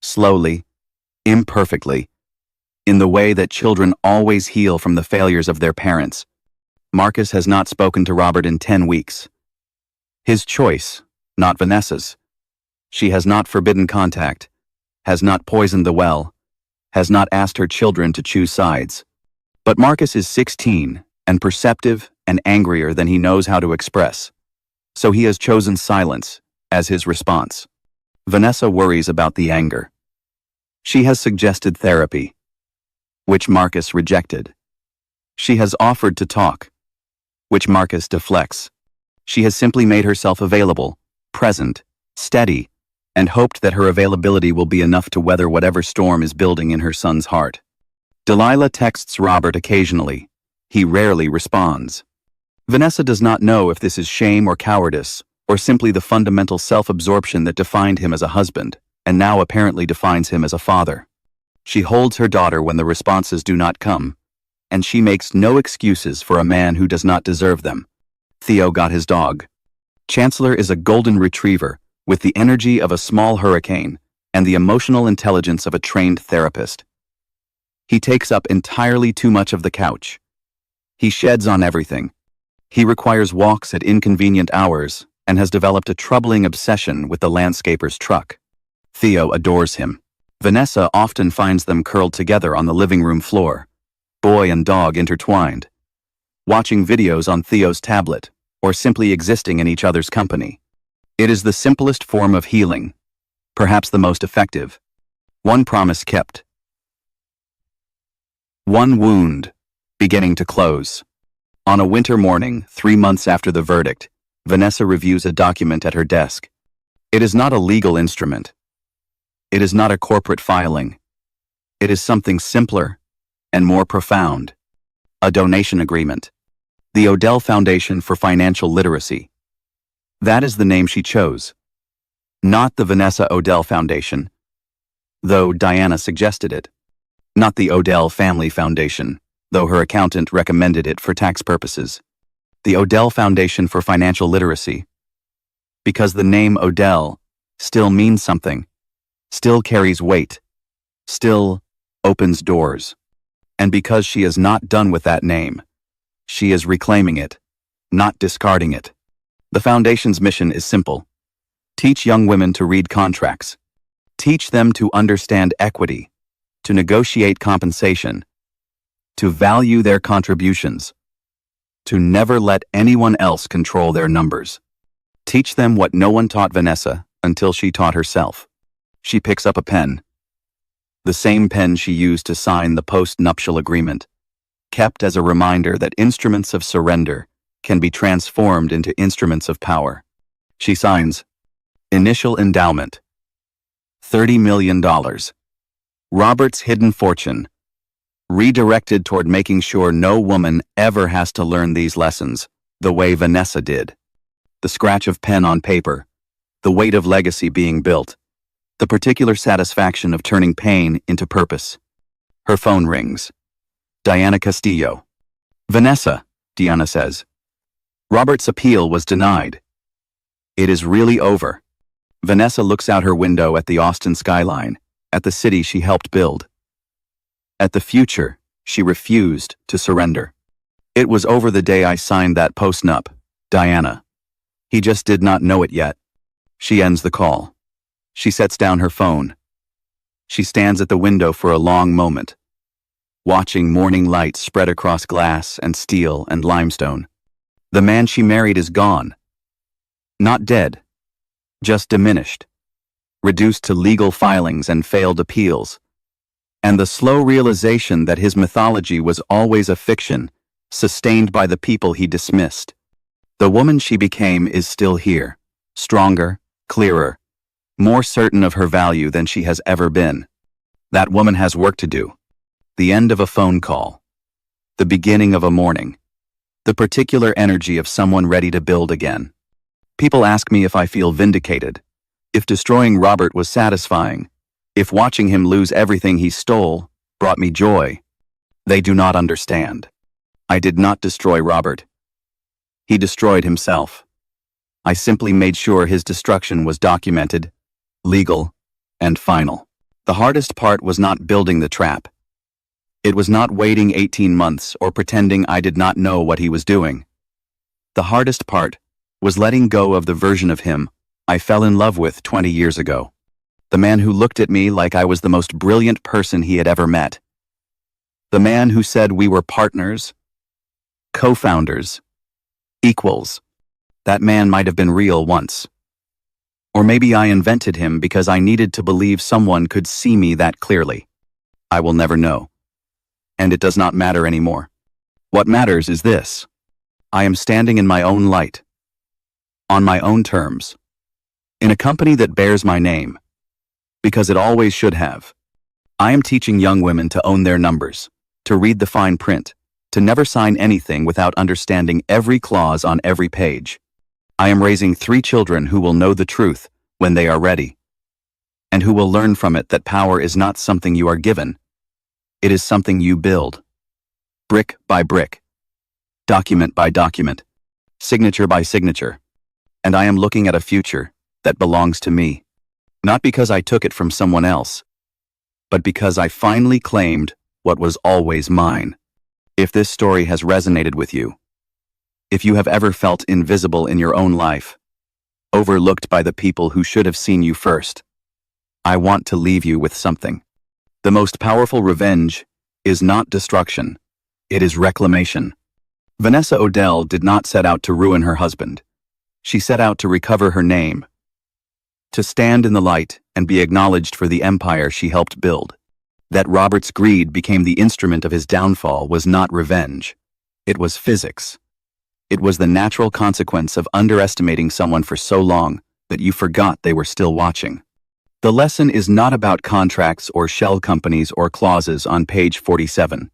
Slowly, imperfectly, in the way that children always heal from the failures of their parents. Marcus has not spoken to Robert in 10 weeks. His choice, not Vanessa's. She has not forbidden contact, has not poisoned the well, has not asked her children to choose sides. But Marcus is 16 and perceptive and angrier than he knows how to express. So he has chosen silence as his response. Vanessa worries about the anger. She has suggested therapy, which Marcus rejected. She has offered to talk, which Marcus deflects. She has simply made herself available, present, steady, and hoped that her availability will be enough to weather whatever storm is building in her son's heart. Delilah texts Robert occasionally. He rarely responds. Vanessa does not know if this is shame or cowardice, or simply the fundamental self-absorption that defined him as a husband, and now apparently defines him as a father. She holds her daughter when the responses do not come, and she makes no excuses for a man who does not deserve them. Theo got his dog. Chancellor is a golden retriever with the energy of a small hurricane and the emotional intelligence of a trained therapist. He takes up entirely too much of the couch. He sheds on everything. He requires walks at inconvenient hours and has developed a troubling obsession with the landscaper's truck. Theo adores him. Vanessa often finds them curled together on the living room floor, boy and dog intertwined, watching videos on Theo's tablet, or simply existing in each other's company. It is the simplest form of healing, perhaps the most effective. One promise kept. One wound beginning to close. On a winter morning, 3 months after the verdict, Vanessa reviews a document at her desk. It is not a legal instrument. It is not a corporate filing. It is something simpler and more profound. A donation agreement. The Odell Foundation for Financial Literacy. That is the name she chose. Not the Vanessa Odell Foundation, though Diana suggested it. Not the Odell Family Foundation, though her accountant recommended it for tax purposes. The Odell Foundation for Financial Literacy. Because the name Odell still means something, still carries weight, still opens doors. And because she is not done with that name, she is reclaiming it, not discarding it. The Foundation's mission is simple. Teach young women to read contracts. Teach them to understand equity, to negotiate compensation, to value their contributions, to never let anyone else control their numbers. Teach them what no one taught Vanessa until she taught herself. She picks up a pen. The same pen she used to sign the post-nuptial agreement, kept as a reminder that instruments of surrender can be transformed into instruments of power. She signs, Initial endowment. $30 million. Robert's hidden fortune. Redirected toward making sure no woman ever has to learn these lessons, the way Vanessa did. The scratch of pen on paper, the weight of legacy being built, the particular satisfaction of turning pain into purpose. Her phone rings. Diana Castillo. Vanessa, Diana says. Robert's appeal was denied. It is really over. Vanessa looks out her window at the Austin skyline, at the city she helped build. At the future she refused to surrender. It was over the day I signed that post-nup, Diana. He just did not know it yet. She ends the call. She sets down her phone. She stands at the window for a long moment, watching morning light spread across glass and steel and limestone. The man she married is gone. Not dead, just diminished, reduced to legal filings and failed appeals. And the slow realization that his mythology was always a fiction, sustained by the people he dismissed. The woman she became is still here, stronger, clearer, more certain of her value than she has ever been. That woman has work to do. The end of a phone call. The beginning of a morning. The particular energy of someone ready to build again. People ask me if I feel vindicated, if destroying Robert was satisfying, if watching him lose everything he stole brought me joy. They do not understand. I did not destroy Robert. He destroyed himself. I simply made sure his destruction was documented, legal, and final. The hardest part was not building the trap. It was not waiting 18 months or pretending I did not know what he was doing. The hardest part was letting go of the version of him I fell in love with 20 years ago. The man who looked at me like I was the most brilliant person he had ever met. The man who said we were partners, co-founders, equals. That man might have been real once. Or maybe I invented him because I needed to believe someone could see me that clearly. I will never know. And it does not matter anymore. What matters is this. I am standing in my own light. On my own terms. In a company that bears my name. Because it always should have. I am teaching young women to own their numbers, to read the fine print, to never sign anything without understanding every clause on every page. I am raising 3 children who will know the truth when they are ready, and who will learn from it that power is not something you are given. It is something you build. Brick by brick. Document by document. Signature by signature. And I am looking at a future that belongs to me. Not because I took it from someone else, but because I finally claimed what was always mine. If this story has resonated with you, if you have ever felt invisible in your own life, overlooked by the people who should have seen you first, I want to leave you with something. The most powerful revenge is not destruction, it is reclamation. Vanessa Odell did not set out to ruin her husband. She set out to recover her name, to stand in the light and be acknowledged for the empire she helped build. That Robert's greed became the instrument of his downfall was not revenge. It was physics. It was the natural consequence of underestimating someone for so long that you forgot they were still watching. The lesson is not about contracts or shell companies or clauses on page 47.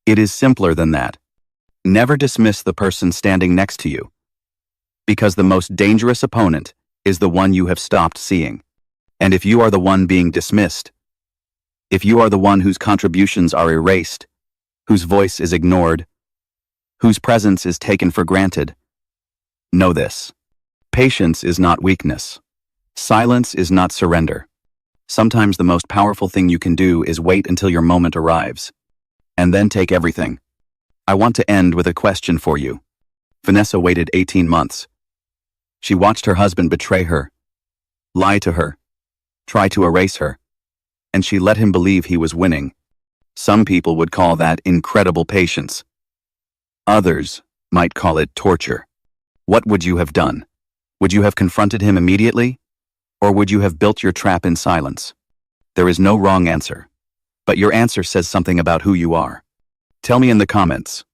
It is simpler than that. Never dismiss the person standing next to you, because the most dangerous opponent is the one you have stopped seeing. And if you are the one being dismissed, if you are the one whose contributions are erased, whose voice is ignored, whose presence is taken for granted, know this. Patience is not weakness. Silence is not surrender. Sometimes the most powerful thing you can do is wait until your moment arrives, and then take everything. I want to end with a question for you. Vanessa waited 18 months. She watched her husband betray her, lie to her, try to erase her, and she let him believe he was winning. Some people would call that incredible patience. Others might call it torture. What would you have done? Would you have confronted him immediately? Or would you have built your trap in silence? There is no wrong answer, but your answer says something about who you are. Tell me in the comments.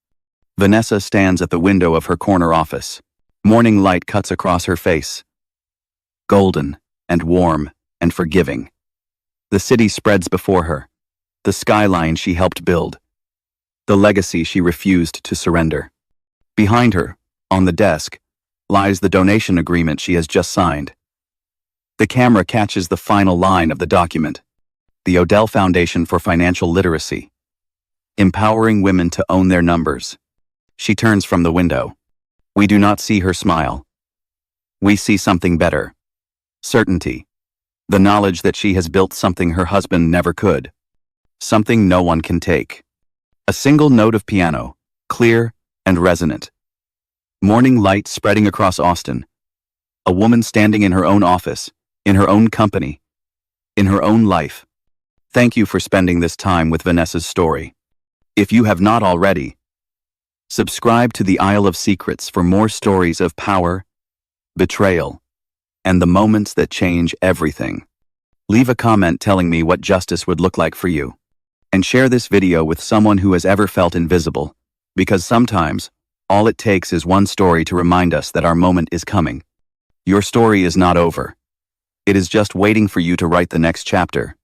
Vanessa stands at the window of her corner office. Morning light cuts across her face. golden and warm and forgiving. The city spreads before her, the skyline she helped build, the legacy she refused to surrender. Behind her, on the desk, lies the donation agreement she has just signed. The camera catches the final line of the document: the Odell Foundation for Financial Literacy, empowering women to own their numbers. She turns from the window. We do not see her smile. We see something better. Certainty. The knowledge that she has built something her husband never could. Something no one can take. A single note of piano, clear and resonant. Morning light spreading across Austin. A woman standing in her own office, in her own company, in her own life. Thank you for spending this time with Vanessa's story. If you have not already, subscribe to the Isle of Secrets for more stories of power, betrayal, and the moments that change everything. Leave a comment telling me what justice would look like for you. And share this video with someone who has ever felt invisible, because sometimes, all it takes is one story to remind us that our moment is coming. Your story is not over. It is just waiting for you to write the next chapter.